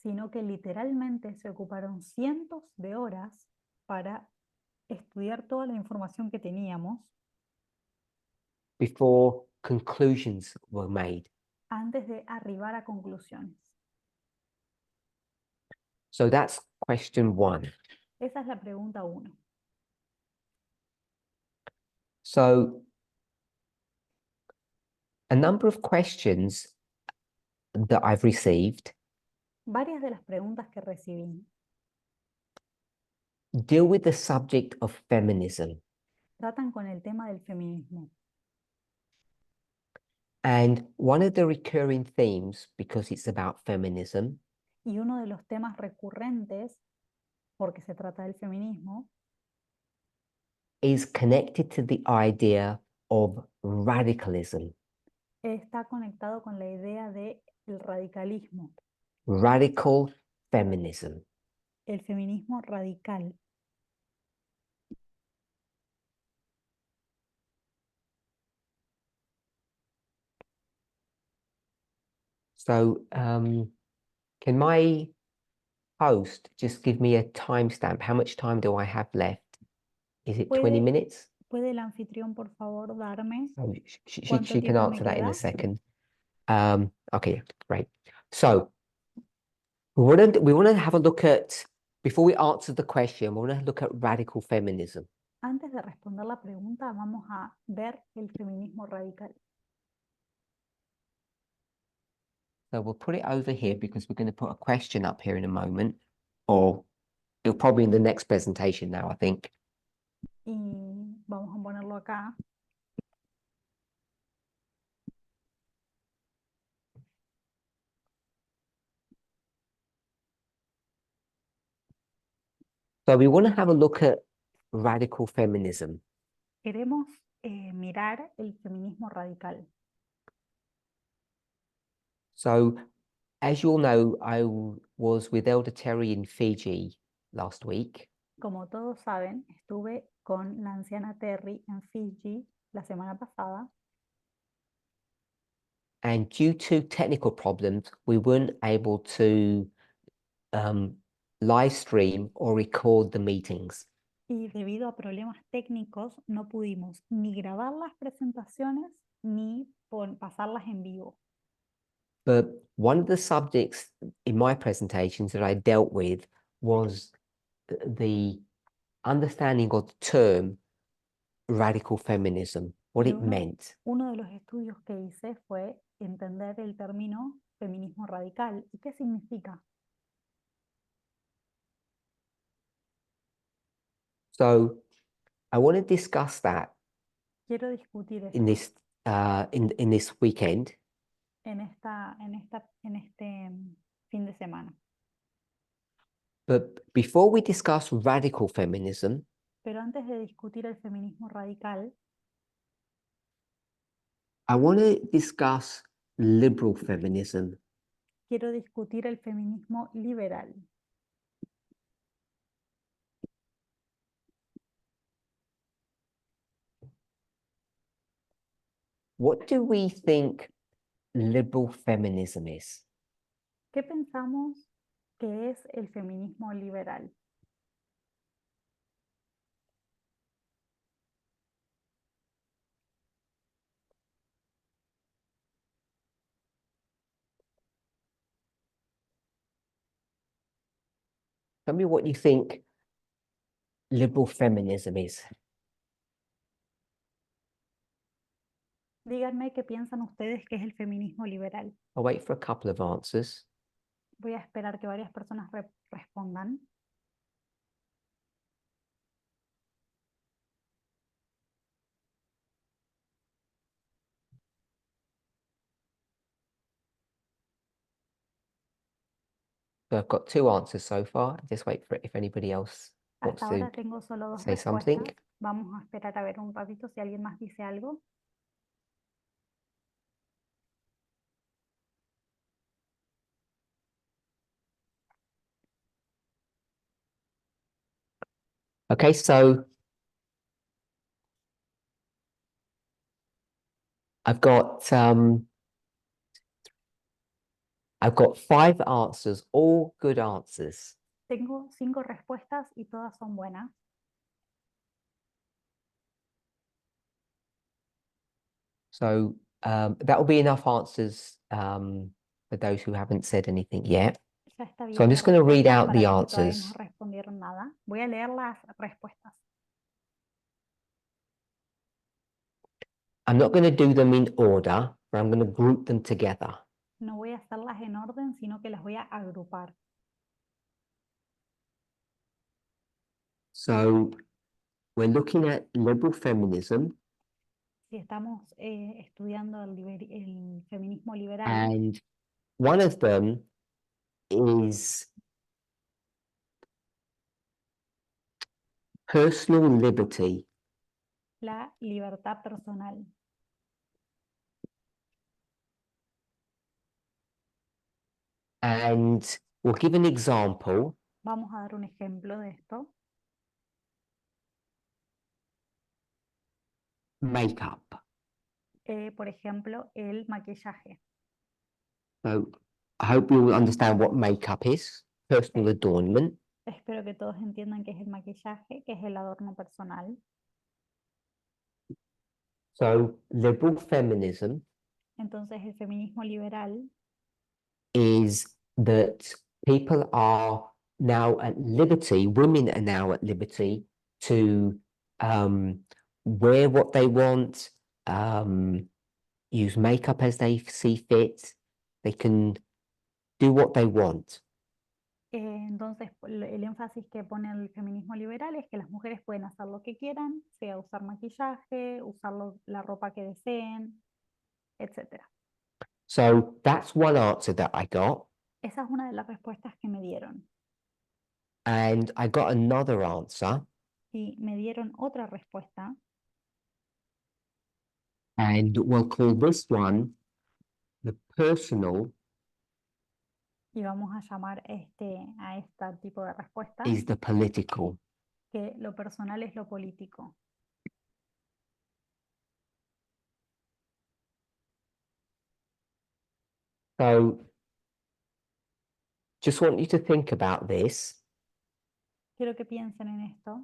Sino que literalmente se ocuparon cientos de horas para estudiar toda la información que teníamos before conclusions were made. antes de arribar a conclusiones. So that's question one. Esa es la pregunta 1. So a number of questions that I've received Varias de las preguntas que recibí deal with the subject of feminism. tratan con el tema del feminismo. And one of the recurring themes, because it's about feminism, Y uno de los temas recurrentes, porque se trata del feminismo, is connected to the idea of radicalism. está conectado con la idea de el radicalismo, Radical feminism. el feminismo radical. So can my host just give me a timestamp? How much time do I have left? Is it 20 minutes? ¿Puede el anfitrión, por favor, darme Oh, cuánto she can tiempo me answer that in a queda? second. Okay, great. So we want to have a look at, before we answer the question, we want to look at radical feminism. Antes de responder la pregunta, vamos a ver el feminismo radical. So we'll put it over here because we're going to put a question up here in a moment, or it'll probably in the next presentation now, I think. Y vamos a ponerlo acá. So we want to have a look at radical feminism. Queremos mirar el feminismo radical. So as you all know, I was with Elder Terry in Fiji last week. Como todos saben, estuve con la anciana Terry en Fiji la semana pasada And due to technical problems, we weren't able to live stream or record the meetings. y debido a problemas técnicos no pudimos ni grabar las presentaciones ni pasarlas en vivo. But one of the subjects in my presentations that I dealt with was the understanding of the term radical feminism, what Y it meant. uno de los estudios que hice fue entender el término feminismo radical y qué significa. So I want to discuss that Quiero discutir in esto this in this weekend. en este fin de semana. But before we discuss radical feminism, Pero antes de discutir el feminismo radical, I want to discuss liberal feminism. quiero discutir el feminismo liberal. What do we think liberal feminism is? ¿Qué pensamos que es el feminismo liberal? Tell me what you think liberal feminism is. Díganme qué piensan ustedes que es el feminismo liberal. I'll wait for a couple of answers. Voy a esperar que varias personas respondan. So I've got two answers so far. Just wait for it if anybody else wants Hasta to ahora tengo solo dos say something. respuestas. Vamos a esperar a ver un ratito si alguien más dice algo. Okay, so I've got 5 answers, all good answers. Tengo 5 respuestas y todas son buenas. So that will be enough answers for those who haven't said anything yet. Ya está So I'm bien de just going to read respuestas out para the los que todavía no answers. respondieron nada. Voy a leer las respuestas. I'm not going to do them in order, but I'm going to group them together. No voy a hacerlas en orden, sino que las voy a agrupar. So we're looking at liberal feminism, Si estamos estudiando el feminismo liberal, and one of them is personal liberty. la libertad personal. And we'll give an example. Vamos a dar un ejemplo de esto. Makeup. Por ejemplo, el maquillaje. So I hope you all understand what makeup is. Personal adornment. Espero que todos entiendan qué es el maquillaje, qué es el adorno personal. So liberal feminism Entonces, el feminismo liberal is that people are now at liberty, women are now at liberty to wear what they want, use makeup as they see fit. They can do what they want. Entonces, el énfasis que pone el feminismo liberal es que las mujeres pueden hacer lo que quieran, sea usar maquillaje, usar la ropa que deseen, etc. So that's one answer that I got. Esa es una de las respuestas que me dieron. And I got another answer. Y me dieron otra respuesta. And we'll call this one the personal Y vamos a llamar a este tipo de respuesta is the political. que lo personal es lo político. So just want you to think about this. Quiero que piensen en esto.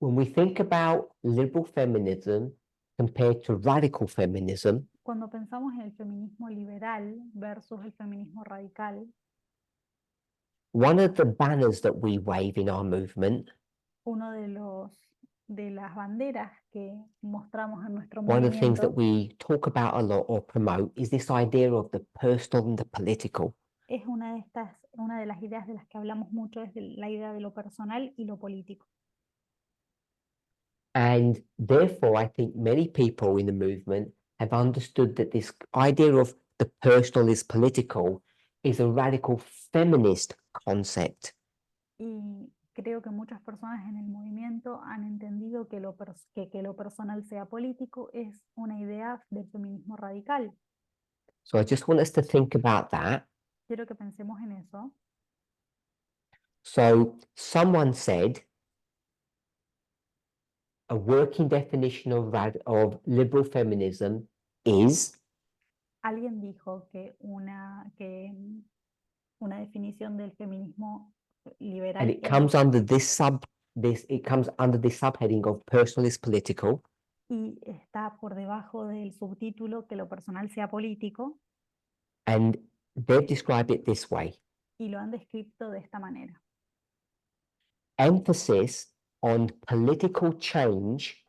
When we think about liberal feminism compared to radical feminism, Cuando pensamos en el feminismo liberal versus el feminismo radical, one of the banners that we wave in our movement, uno de las banderas que mostramos en nuestro one of the things that movimiento we talk about a lot or promote is this idea of the personal and the political. es una de las ideas de las que hablamos mucho, es la idea de lo personal y lo político. And therefore, I think many people in the movement have understood that this idea of the personal is political is a radical feminist concept. Y creo que muchas personas en el movimiento han entendido que que lo personal sea político es una idea del feminismo radical. So I just want us to think about that. Quiero que pensemos en eso. So someone said a working definition of liberal feminism is, Alguien dijo que una definición del feminismo and liberal it comes under it comes under this subheading of personal is political. y está por debajo del subtítulo que lo personal sea político, And they've described it this way: y lo han descrito de esta manera. emphasis on political change,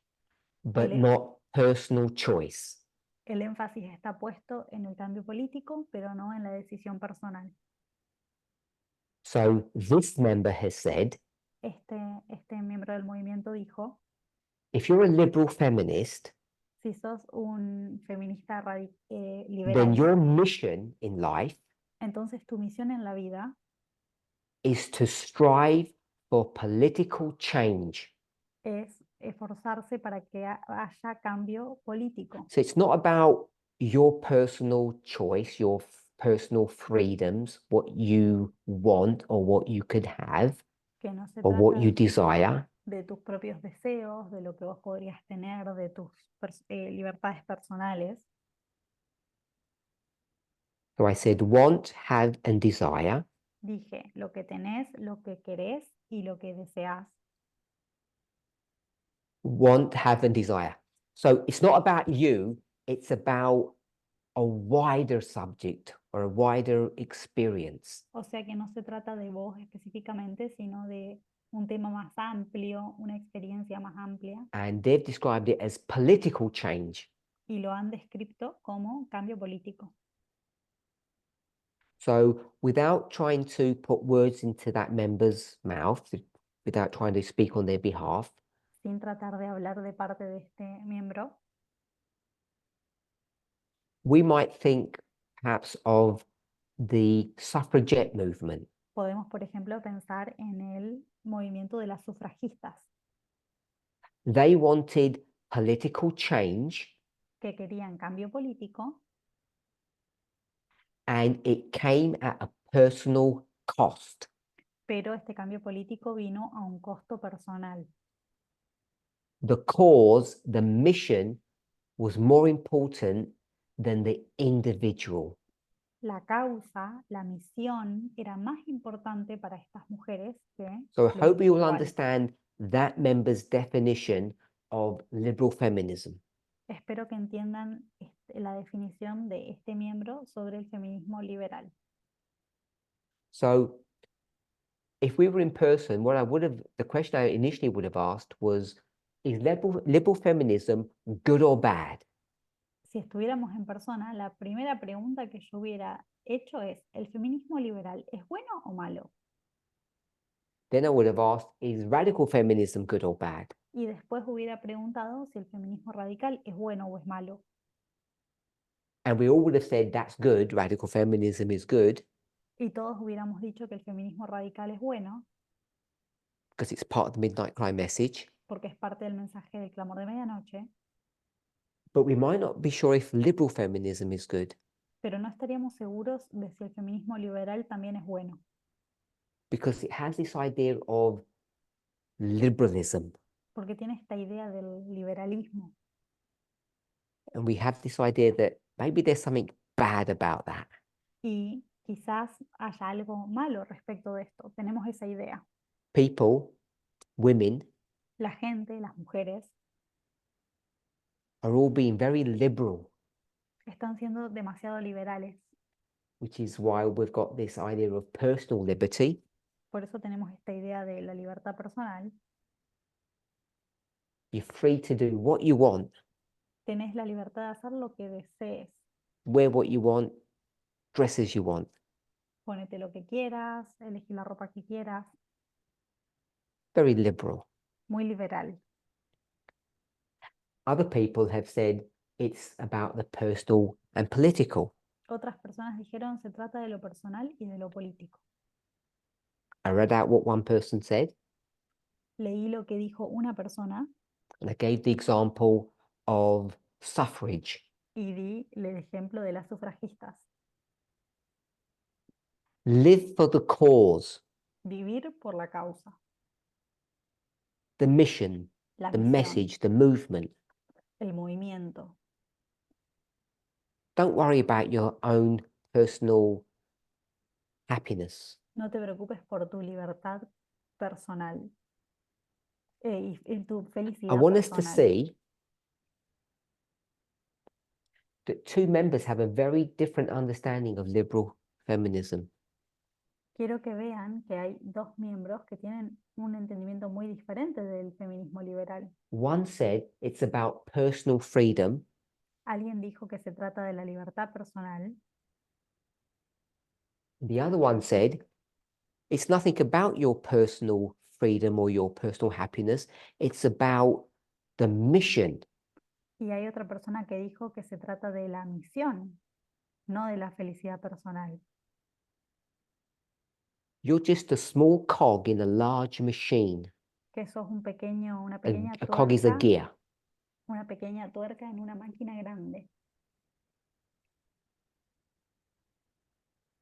but El, not personal choice. el énfasis está puesto en el cambio político, pero no en la decisión personal. So this member has said, Este miembro del movimiento dijo, if you're a liberal feminist, si sos un feminista then liberal, your mission in life entonces tu misión en la vida is to strive for political change. es esforzarse para que haya cambio político, So it's not about your personal choice, your personal freedoms, what you want or what you could have que no se or what you trata desire. de tus propios deseos, de lo que vos podrías tener, de tus libertades personales. So I said want, have, and desire. Dije lo que tenés, lo que querés y lo que deseas. Want, have, and desire. So it's not about you, it's about a wider subject or a wider experience. O sea que no se trata de vos específicamente, sino de un tema más amplio, una experiencia más amplia, And they've described it as political change. y lo han descrito como cambio político. So without trying to put words into that member's mouth, without trying to speak on their behalf, Sin tratar de hablar de parte de este miembro, we might think perhaps of the suffragette movement. podemos, por ejemplo, pensar en el movimiento de las sufragistas, They wanted political change, que querían cambio político, and it came at a personal cost. pero este cambio político vino a un costo personal. The cause, the mission was more important than the individual. La causa, la misión era más importante para estas mujeres que So I lo hope you will individual. understand that member's definition of liberal feminism. Espero que entiendan la definición de este miembro sobre el feminismo liberal. So if we were in person, what I would have, the question I initially would have asked was, is liberal feminism good or bad? Si estuviéramos en persona, la primera pregunta que yo hubiera hecho es, ¿el feminismo liberal es bueno o malo? Then I would have asked, is radical feminism good or bad? Y después hubiera preguntado si el feminismo radical es bueno o es malo. And we all would have said, that's good, radical feminism is good, Y todos hubiéramos dicho que el feminismo radical es bueno because it's part of the midnight cry message. porque es parte del mensaje del clamor de medianoche, But we might not be sure if liberal feminism is good, pero no estaríamos seguros de si el feminismo liberal también es bueno, because it has this idea of liberalism. porque tiene esta idea del liberalismo. And we have this idea that maybe there's something bad about that. Y quizás haya algo malo respecto de esto. Tenemos esa idea. People, women, La gente, las mujeres, are all being very liberal, están siendo demasiado liberales. which is why we've got this idea of personal liberty. Por eso tenemos esta idea de la libertad personal. You're free to do what you want, Tenés la libertad de hacer lo que desees. wear what you want, dress as you want. Ponete lo que quieras, elegí la ropa que quieras. Very liberal. Muy liberal. Other people have said it's about the personal and political. Otras personas dijeron se trata de lo personal y de lo político. I read out what one person said, Leí lo que dijo una persona and I gave the example of suffrage. y di el ejemplo de las sufragistas. Live for the cause, Vivir por la causa, the mission, la the misión, message, the movement. el movimiento. Don't worry about your own personal happiness. No te preocupes por tu libertad personal y tu I felicidad want us to personal. see that two members have a very different understanding of liberal feminism. Quiero que vean que hay dos miembros que tienen un entendimiento muy diferente del feminismo liberal. One said it's about personal freedom, Alguien dijo que se trata de la libertad personal the other one said It's nothing about your personal freedom or your personal happiness. It's about the mission. Y hay otra persona que dijo que se trata de la misión, no de la felicidad personal. You're just a small cog in a large machine. Que sos una A, pequeña a cog is a tuerca, gear. una pequeña tuerca en una máquina grande.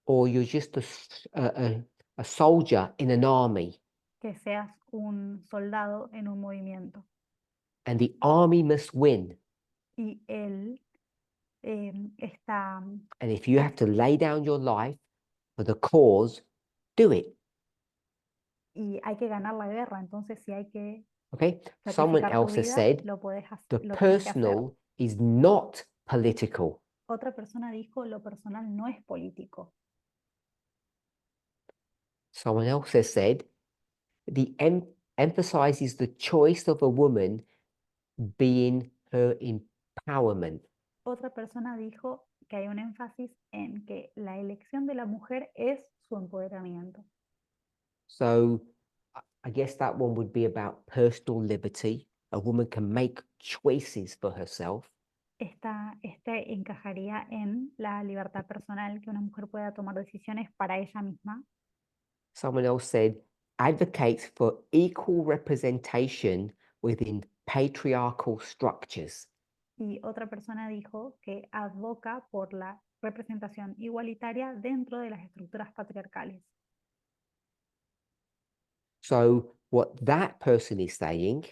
Or you're just a soldier in an army. Que seas un soldado en un movimiento. And the army must win. Y él está... And if you have to lay down your life for the cause, do it. Y hay que ganar la guerra, entonces si hay que Okay? Someone sacrificar tu else has vida, said the lo tenés que hacer. personal is not political. Otra persona dijo, lo personal no es político. Someone else has said emphasizes the choice of a woman being her empowerment. Otra persona dijo que hay un énfasis en que la elección de la mujer es su empoderamiento. So I guess that one would be about personal liberty. A woman can make choices for herself. Este encajaría en la libertad personal, que una mujer pueda tomar decisiones para ella misma. Someone else said advocates for equal representation within patriarchal structures. Y otra persona dijo que advoca por la representación igualitaria dentro de las estructuras patriarcales. So what that person is saying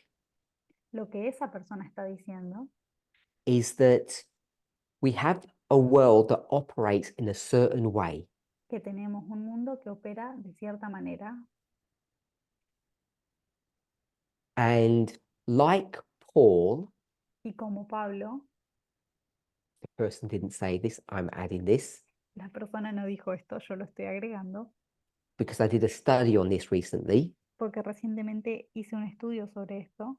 Lo que esa persona está diciendo is that we have a world that operates in a certain way. que tenemos un mundo que opera de cierta manera. And like Paul, Y como Pablo, the person didn't say this, I'm adding this la persona no dijo esto, yo lo estoy agregando, because I did a study on this recently. porque recientemente hice un estudio sobre esto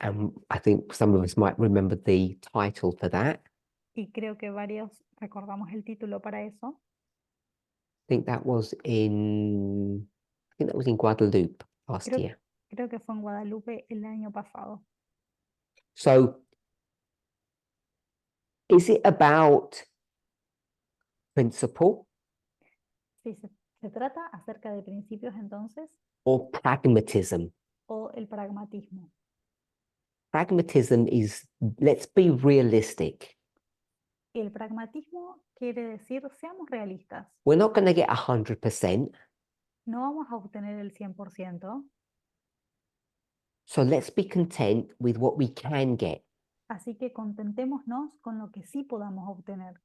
And I think some of us might remember the title for that. y creo que varios recordamos el título para eso. I think that was in Guadeloupe last Creo, year. creo que fue en Guadalupe el año pasado. So is it about principle Sí, se trata acerca de principios entonces or pragmatism? o el pragmatismo. Pragmatism is, let's be realistic. El pragmatismo quiere decir, seamos realistas, We're not going to get 100%. no vamos a obtener el 100%, So let's be content with what we can get. así que contentémonos con lo que sí podamos obtener,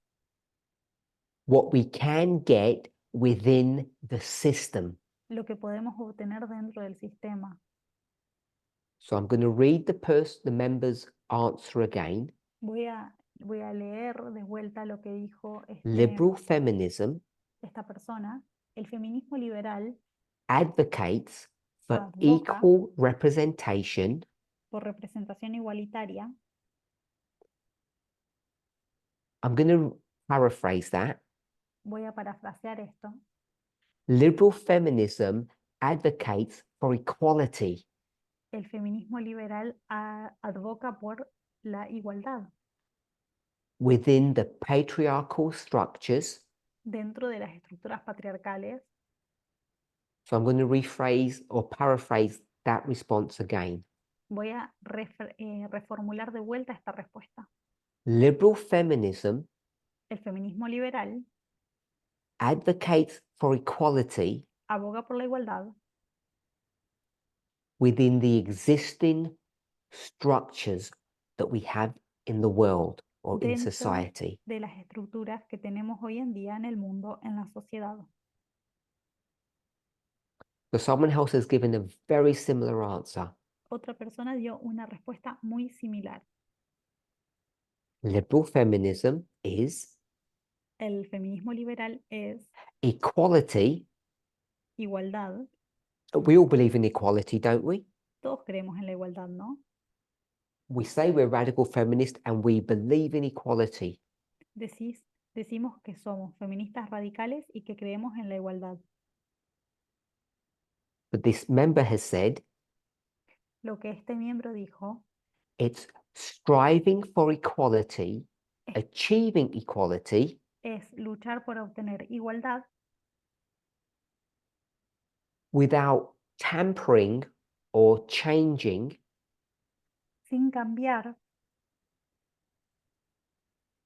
What we can get within the system. lo que podemos obtener dentro del sistema. So I'm going to read the member's answer again. Voy a leer de vuelta lo que dijo Liberal feminism esta persona. El feminismo liberal advocates for advoca equal representation por representación igualitaria. I'm going to paraphrase that. Voy a parafrasear esto. Liberal feminism advocates for equality El feminismo liberal advoca por la igualdad within the patriarchal structures. dentro de las estructuras patriarcales. So I'm going to rephrase or paraphrase that response again. Voy a reformular de vuelta esta respuesta. Liberal feminism El feminismo liberal advocates for equality aboga por la igualdad within the existing structures that we have in the world or in dentro society. de las estructuras que tenemos hoy en día en el mundo, en la sociedad. So someone else has given a very similar answer. Otra persona dio una respuesta muy similar. Liberal feminism is El feminismo liberal es equality. igualdad. We all believe in equality, don't we? Todos creemos en la igualdad, ¿no? We say we're radical feminists and we believe in equality. Decimos que somos feministas radicales y que creemos en la igualdad. But this member has said Lo que este miembro dijo it's striving for equality, achieving equality, es luchar por obtener igualdad without tampering or changing sin cambiar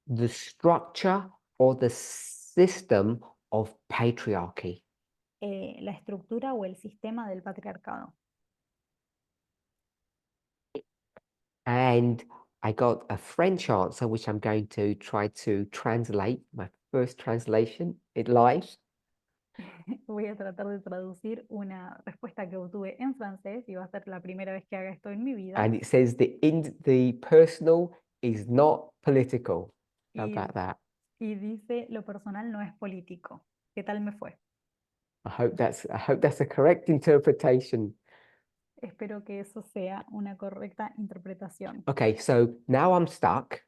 the structure or the system of patriarchy. la estructura o el sistema del patriarcado. And I got a French answer, which I'm going to try to translate, my first translation in life. Voy a tratar de traducir una respuesta que obtuve en francés y va a ser la primera vez que haga esto en mi vida. And it says the personal is not political. How Y, about that? y dice, lo personal no es político. ¿Qué tal me fue? I hope that's a correct interpretation. Espero que eso sea una correcta interpretación. Okay, so now I'm stuck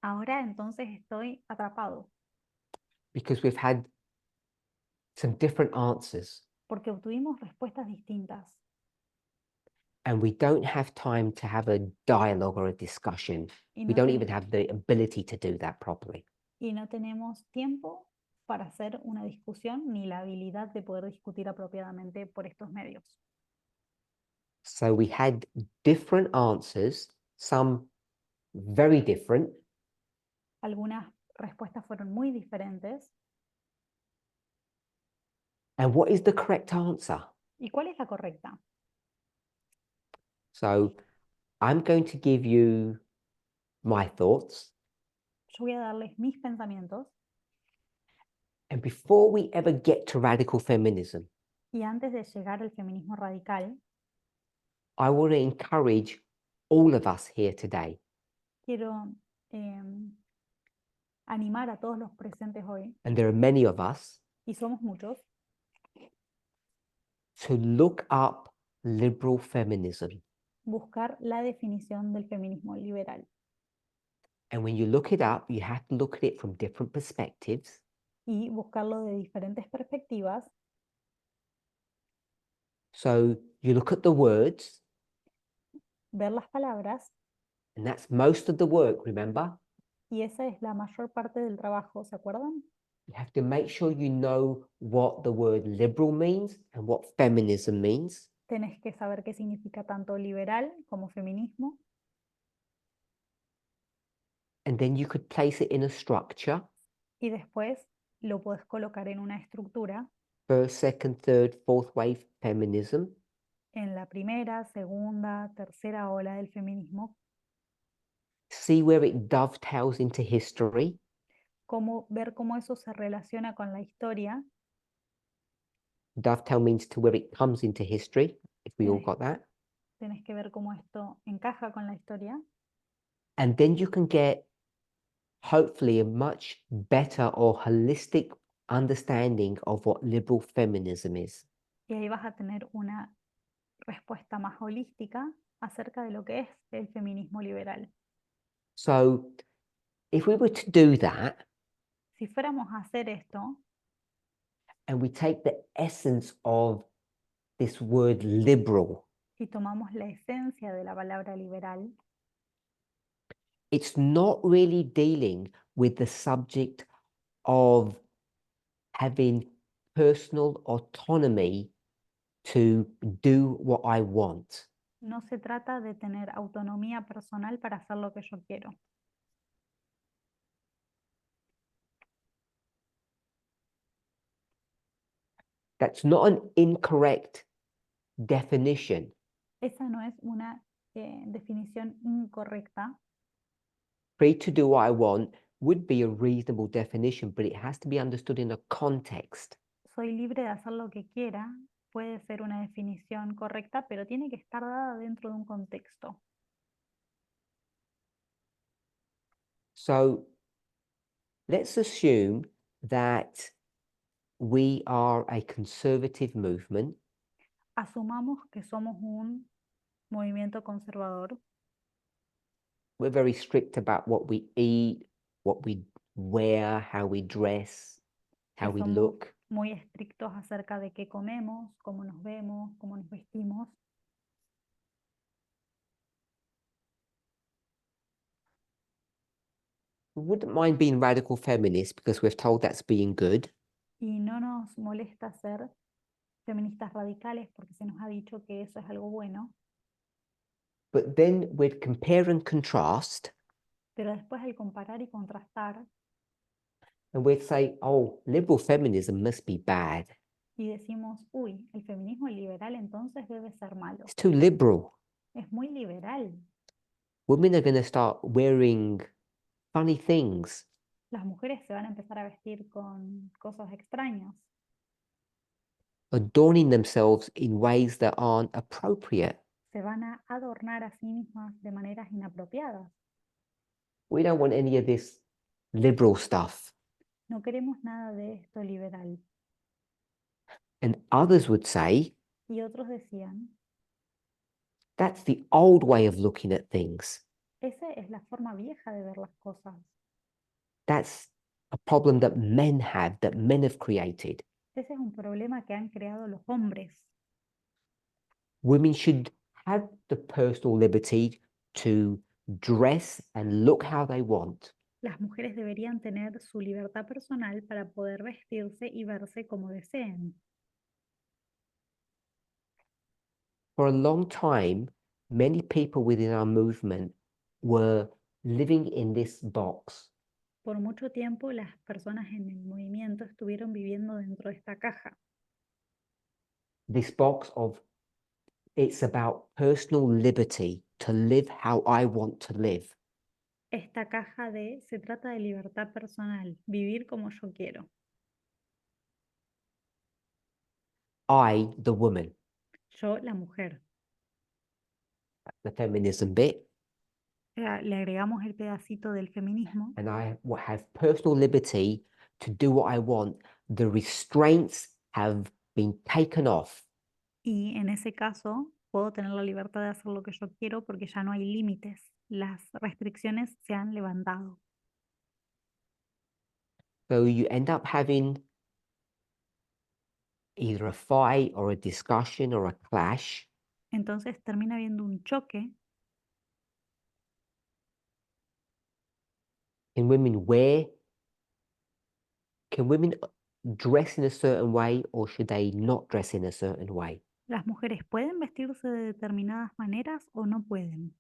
Ahora entonces estoy atrapado because we've had some different answers porque obtuvimos respuestas distintas and we don't have time to have a dialogue or a discussion. y We no, don't even have the ability to do that properly. y no tenemos tiempo para hacer una discusión ni la habilidad de poder discutir apropiadamente por estos medios. So we had different answers, some very different, Algunas respuestas fueron muy diferentes. and what is the correct answer? ¿Y cuál es la correcta? So I'm going to give you my thoughts, Yo voy a darles mis pensamientos and before we ever get to radical feminism, y antes de llegar al feminismo radical, I want to encourage all of us here today quiero animar a todos los presentes hoy, and there are many of us, y somos muchos, to look up liberal feminism. buscar la definición del feminismo liberal. And when you look it up, you have to look at it from different perspectives. Y buscarlo de diferentes perspectivas. So you look at the words, Ver las palabras, and that's most of the work, remember? y esa es la mayor parte del trabajo, ¿se acuerdan? You have to make sure you know what the word liberal means and what feminism means. Tenés que saber qué significa tanto liberal como feminismo, And then you could place it in a structure, y después lo podés colocar en una estructura, first, second, third, fourth wave feminism. en la primera, segunda, tercera ola del feminismo, See where it dovetails into history. ver cómo eso se relaciona con la historia. Dovetail means to where it comes into history, if we all Tenés, got that. tenés que ver cómo esto encaja con la historia, And then you can get, hopefully, a much better or holistic understanding of what liberal feminism is. y ahí vas a tener una respuesta más holística acerca de lo que es el feminismo liberal. So if we were to do that, Si fuéramos a hacer esto and we take the essence of this word liberal, y tomamos la esencia de la palabra liberal, it's not really dealing with the subject of having personal autonomy to do what I want. no se trata de tener autonomía personal para hacer lo que yo quiero. That's not an incorrect definition. Esa no es una definición incorrecta. Free to do what I want would be a reasonable definition, but it has to be understood in a context. Soy libre de hacer lo que quiera. Puede ser una definición correcta, pero tiene que estar dada dentro de un contexto. So let's assume that we are a conservative movement. Asumamos que somos un movimiento conservador, We're very strict about what we eat, what we wear, how we dress, how que we somos look. muy estrictos acerca de qué comemos, cómo nos vemos, cómo nos vestimos. We wouldn't mind being radical feminists because we're told that's being good. Y no nos molesta ser feministas radicales porque se nos ha dicho que eso es algo bueno, But then we'd compare and contrast pero después al comparar y contrastar and we'd say, oh, liberal feminism must be bad. y decimos, uy, el feminismo liberal entonces debe ser malo. It's too liberal. Es muy liberal. Women are going to start wearing funny things. Las mujeres se van a empezar a vestir con cosas extrañas, Adorning themselves in ways that aren't appropriate. se van a adornar a sí mismas de maneras inapropiadas. We don't want any of this liberal stuff. No queremos nada de esto liberal. And others would say, Y otros decían, that's the old way of looking at things. esa es la forma vieja de ver las cosas. That's a problem that men have created. Ese es un problema que han creado los hombres. Women should have the personal liberty to dress and look how they want. Las mujeres deberían tener su libertad personal para poder vestirse y verse como deseen. For a long time, many people within our movement were living in this box. Por mucho tiempo las personas en el movimiento estuvieron viviendo dentro de esta caja. This box of it's about personal liberty to live how I want to live. Esta caja de se trata de libertad personal, vivir como yo quiero. I, the woman, Yo, la mujer. the feminism bit, Le agregamos el pedacito del feminismo and I have personal liberty to do what I want. The restraints have been taken off. y en ese caso puedo tener la libertad de hacer lo que yo quiero porque ya no hay límites. Las restricciones se han levantado. So you end up having either a fight or a discussion or a clash. Entonces termina habiendo un choque Can women dress in a certain way or should they not dress in a certain way? ¿Las mujeres pueden vestirse de determinadas maneras o no pueden?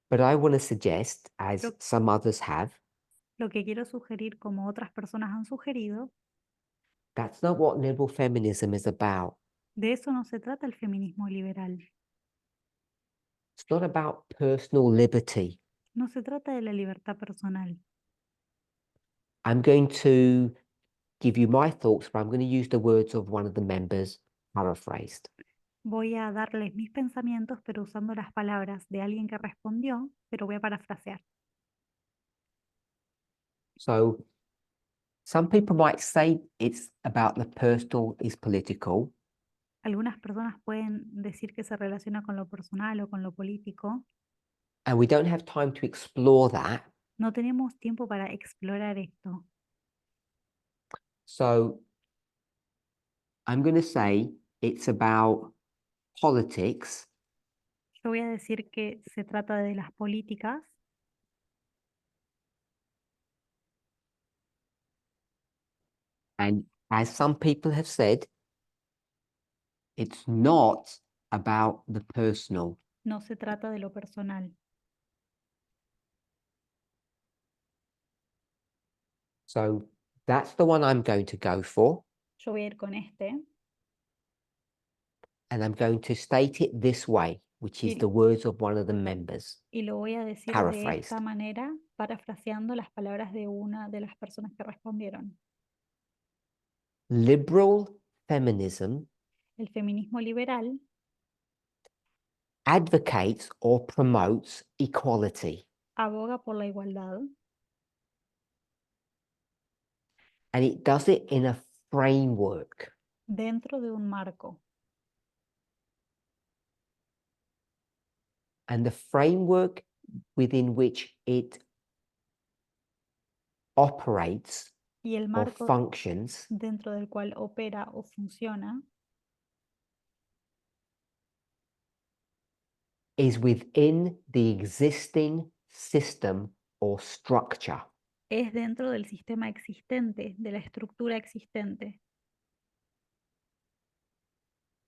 But I want to suggest, as Lo, some others have, lo que quiero sugerir, como otras personas han sugerido, that's not what liberal feminism is about. de eso no se trata el feminismo liberal. It's not about personal liberty. No se trata de la libertad personal. I'm going to give you my thoughts, but I'm going to use the words of one of the members paraphrased. Voy a darles mis pensamientos, pero usando las palabras de alguien que respondió, pero voy a parafrasear. So some people might say it's about the personal is political. Algunas personas pueden decir que se relaciona con lo personal o con lo político. And we don't have time to explore that. No tenemos tiempo para explorar esto. So I'm going to say it's about politics Yo voy a decir que se trata de las políticas and as some people have said, it's not about the personal. no se trata de lo personal. So that's the one I'm going to go for. Yo voy a ir con este And I'm going to state it this way, which is y, the words of one of the members, y lo voy a decir de paraphrased. esta manera, parafraseando las palabras de una de las personas que respondieron. Liberal feminism El feminismo liberal advocates or promotes equality. aboga por la igualdad And it does it in a framework. dentro de un marco. And the framework within which it operates Y el or marco functions dentro del cual opera o funciona is within the existing system or structure. es dentro del sistema existente, de la estructura existente.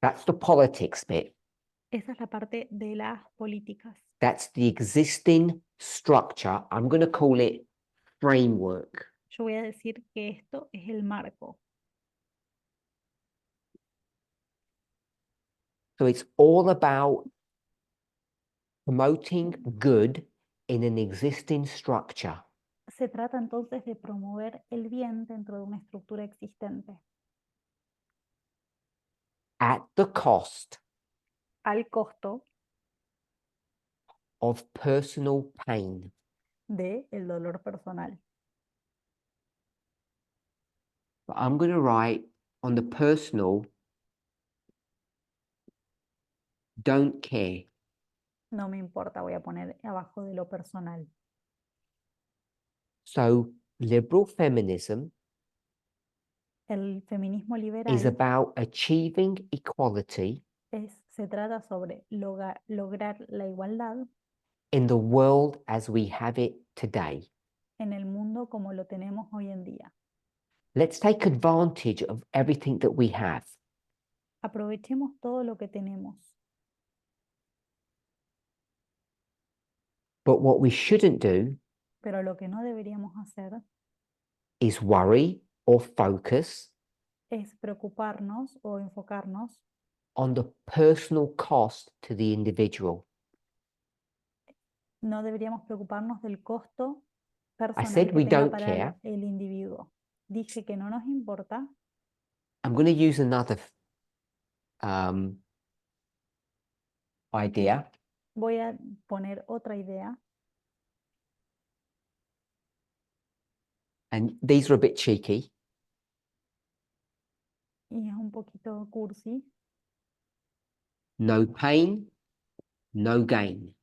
That's the politics bit. Esa es la parte de las políticas. That's the existing structure. I'm going to call it framework. Yo voy a decir que esto es el marco. So it's all about promoting good in an existing structure. Se trata entonces de promover el bien dentro de una estructura existente, At the cost al costo of personal pain. de el dolor personal. But I'm going to write on the personal, don't care. No me importa, voy a poner abajo de lo personal. So liberal feminism El feminismo is liberal about achieving equality se trata sobre lograr la igualdad in the world as we have it today. en el mundo como lo tenemos hoy en día. Let's take advantage of everything that we have. Aprovechemos todo lo que tenemos, But what we shouldn't do pero lo que no deberíamos hacer is worry or focus es preocuparnos o enfocarnos on the personal cost to the individual. no deberíamos preocuparnos del costo I personal said que we tenga don't para care. el individuo. Dije que no nos importa. I'm going to use another idea. Voy a poner otra idea And these are a bit cheeky. y es un poquito cursi. No pain, no gain.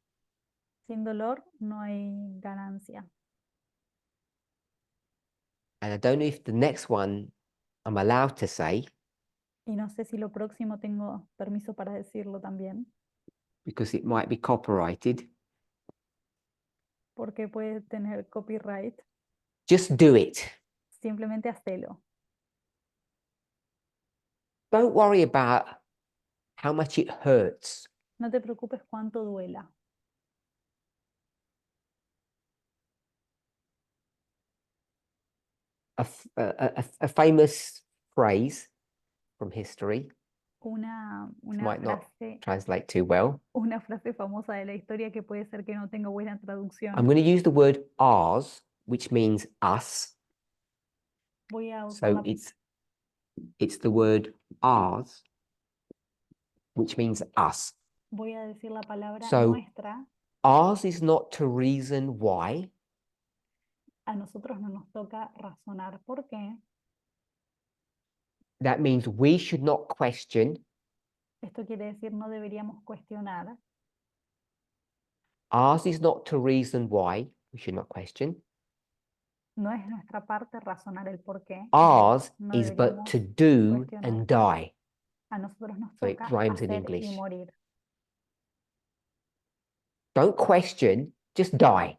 Sin dolor no hay ganancia. And I don't know if the next one I'm allowed to say Y no sé si lo próximo tengo permiso para decirlo también, because it might be copyrighted. porque puede tener copyright. Just do it. Simplemente hacelo. Don't worry about how much it hurts. No te preocupes cuánto duela. A famous phrase from history, Una might not frase, translate too well. una frase famosa de la historia que puede ser que no tenga buena I'm traducción. going to use the word ours, which means us. Voy a usar So la, it's the word ours, which means us. voy a decir la palabra So- nuestra. Ours is not to reason why. A nosotros no nos toca razonar por qué. That means we should not question. Esto quiere decir no deberíamos cuestionar. Ours is not to reason why. We should not question. No es nuestra parte razonar el por qué. Ours No is but deberíamos to do cuestionar. and die. A nosotros nos So it toca rhymes in hacer y English. morir. Don't question, just die.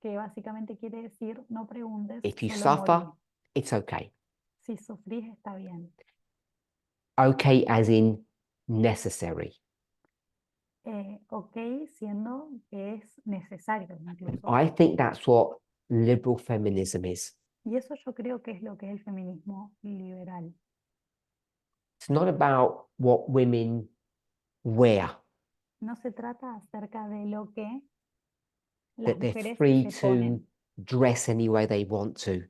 Que básicamente quiere decir no preguntes, If you solo suffer, morí. it's okay. Si sufrís está bien. Okay as in necessary. Ok, siendo que es necesario incluso. I think that's what liberal feminism is. Y eso yo creo que es lo que es el feminismo liberal. It's not about what women wear, No se trata acerca de lo que las that they're mujeres free se to ponen, dress any way they want to.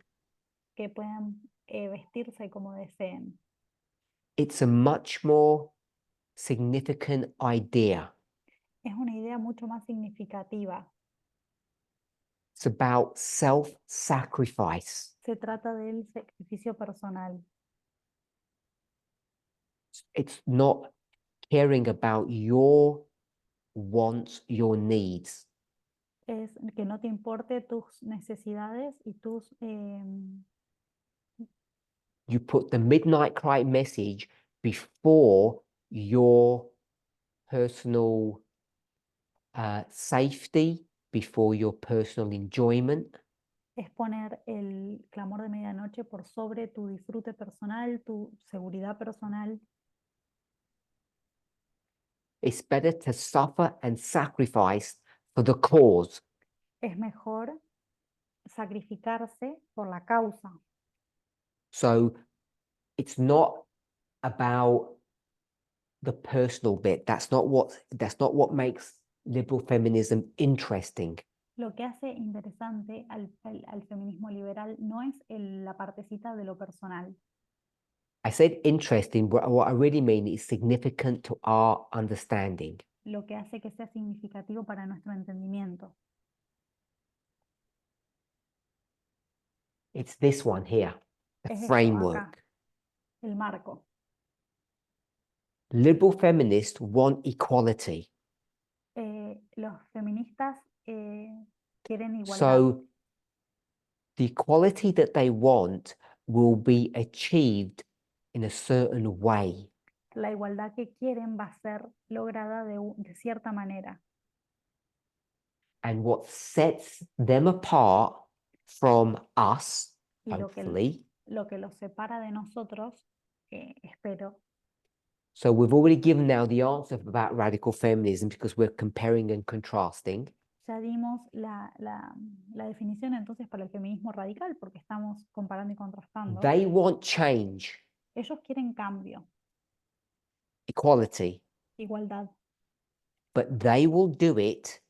que puedan vestirse como deseen. It's a much more significant idea. Es una idea mucho más significativa. It's about self-sacrifice. Se trata del sacrificio personal. It's not caring about your wants, your needs. es que no te importe tus necesidades y You put the midnight cry message before your personal safety, before your personal enjoyment. es poner el clamor de medianoche por sobre tu disfrute personal, tu seguridad personal. It's better to suffer and sacrifice for the cause. Es mejor sacrificarse por la causa. So it's not about the personal bit. That's not what makes liberal feminism interesting. Lo que hace interesante al feminismo liberal no es la partecita de lo personal. I said interesting, but what I really mean is significant to our understanding. Lo que hace que sea significativo para nuestro entendimiento. It's this one here, the Es esto acá, framework. el marco. Liberal feminists want equality. Los feministas quieren igualdad. So the equality that they want will be achieved in a certain way. La igualdad que quieren va a ser lograda de cierta manera. And what sets them apart from us, Y hopefully. lo que los separa de nosotros, espero. So we've already given now the answer about radical feminism because we're comparing and contrasting. Ya dimos la definición entonces para el feminismo radical porque estamos comparando y contrastando. They want change, Ellos quieren cambio, equality, igualdad, but they will do it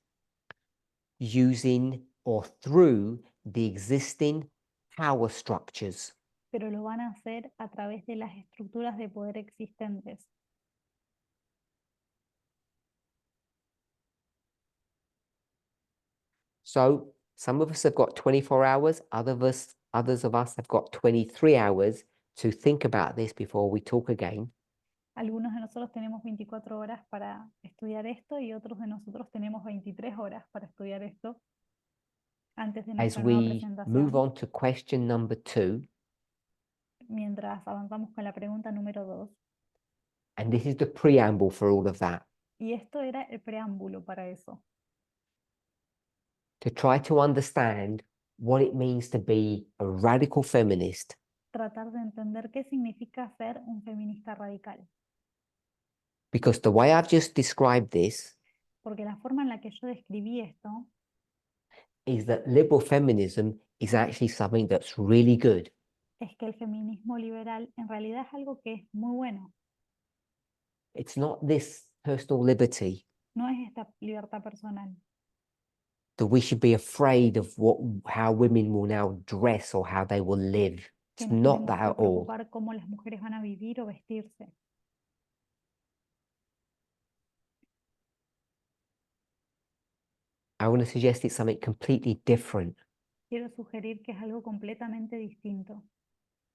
using or through the existing power structures. pero lo van a hacer a través de las estructuras de poder existentes. So some of us have got 24 hours, others of us have got 23 hours to think about this before we talk again. Algunos de nosotros tenemos 24 horas para estudiar esto y otros de nosotros tenemos 23 horas para estudiar esto antes de As nuestra nueva we move presentación. on to question number 2, Mientras avanzamos con la pregunta número 2. and this is the preamble for all of that, Y esto era el preámbulo para eso. to try to understand what it means to be a radical feminist, Tratar de entender qué significa ser un feminista radical. because the way I've just described this Porque la forma en la que yo describí esto is that liberal feminism is actually something that's really good. es que el feminismo liberal en realidad es algo que es muy bueno. It's not this personal liberty No es esta libertad personal. that we should be afraid of how women will now dress or how they will live. Que It's nos not tenemos that que at all. preocupar cómo las mujeres van a vivir o vestirse. I want to suggest it's something completely different. Quiero sugerir que es algo completamente distinto.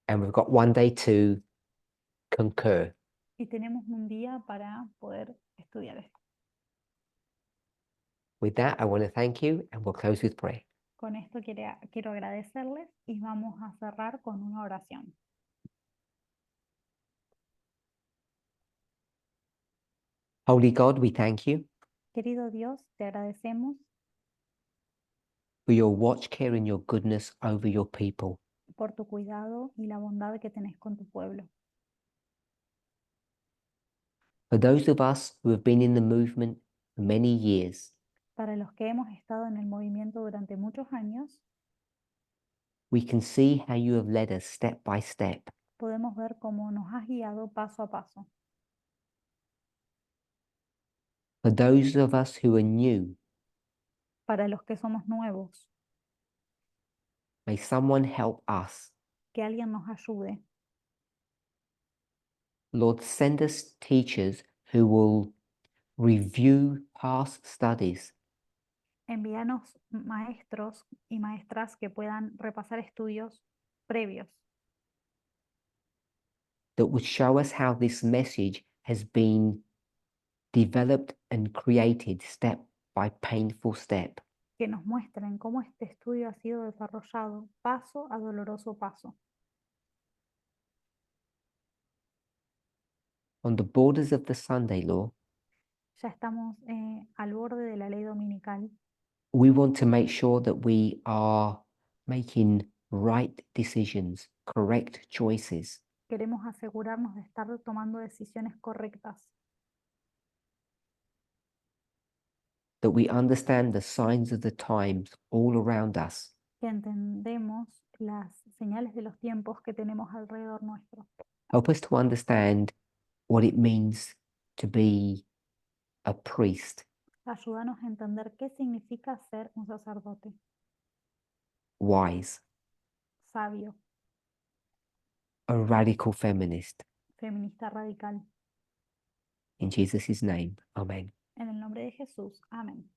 And we've got one day to concur. Y tenemos un día para poder estudiar esto. With that, I want to thank you and we'll close with prayer. Con esto quiero agradecerles y vamos a cerrar con una oración. Holy God, we thank you Querido Dios, te agradecemos for your watch care and your goodness over your people. por tu cuidado y la bondad que tenés con tu pueblo. For those of us who have been in the movement for many years, Para los que hemos estado en el movimiento durante muchos años, we can see how you have led us step by step. podemos ver cómo nos has guiado paso a paso. For those of us who are new, Para los que somos nuevos, may someone help us. que alguien nos ayude. Lord, send us teachers who will review past studies, Envíanos maestros y maestras que puedan repasar estudios previos, that would show us how this message has been developed and created step by painful step. que nos muestren cómo este estudio ha sido desarrollado paso a doloroso paso. On the borders of the Sunday law, Ya estamos al borde de la ley dominical. we want to make sure that we are making right decisions, correct choices, Queremos asegurarnos de estar tomando decisiones correctas, that we understand the signs of the times all around us, que entendemos las señales de los tiempos que tenemos alrededor nuestro. help us to understand what it means to be a priest, Ayúdanos a entender qué significa ser un sacerdote wise, sabio, a radical feminist. feminista radical. In Jesus' name, amen. En el nombre de Jesús. Amén.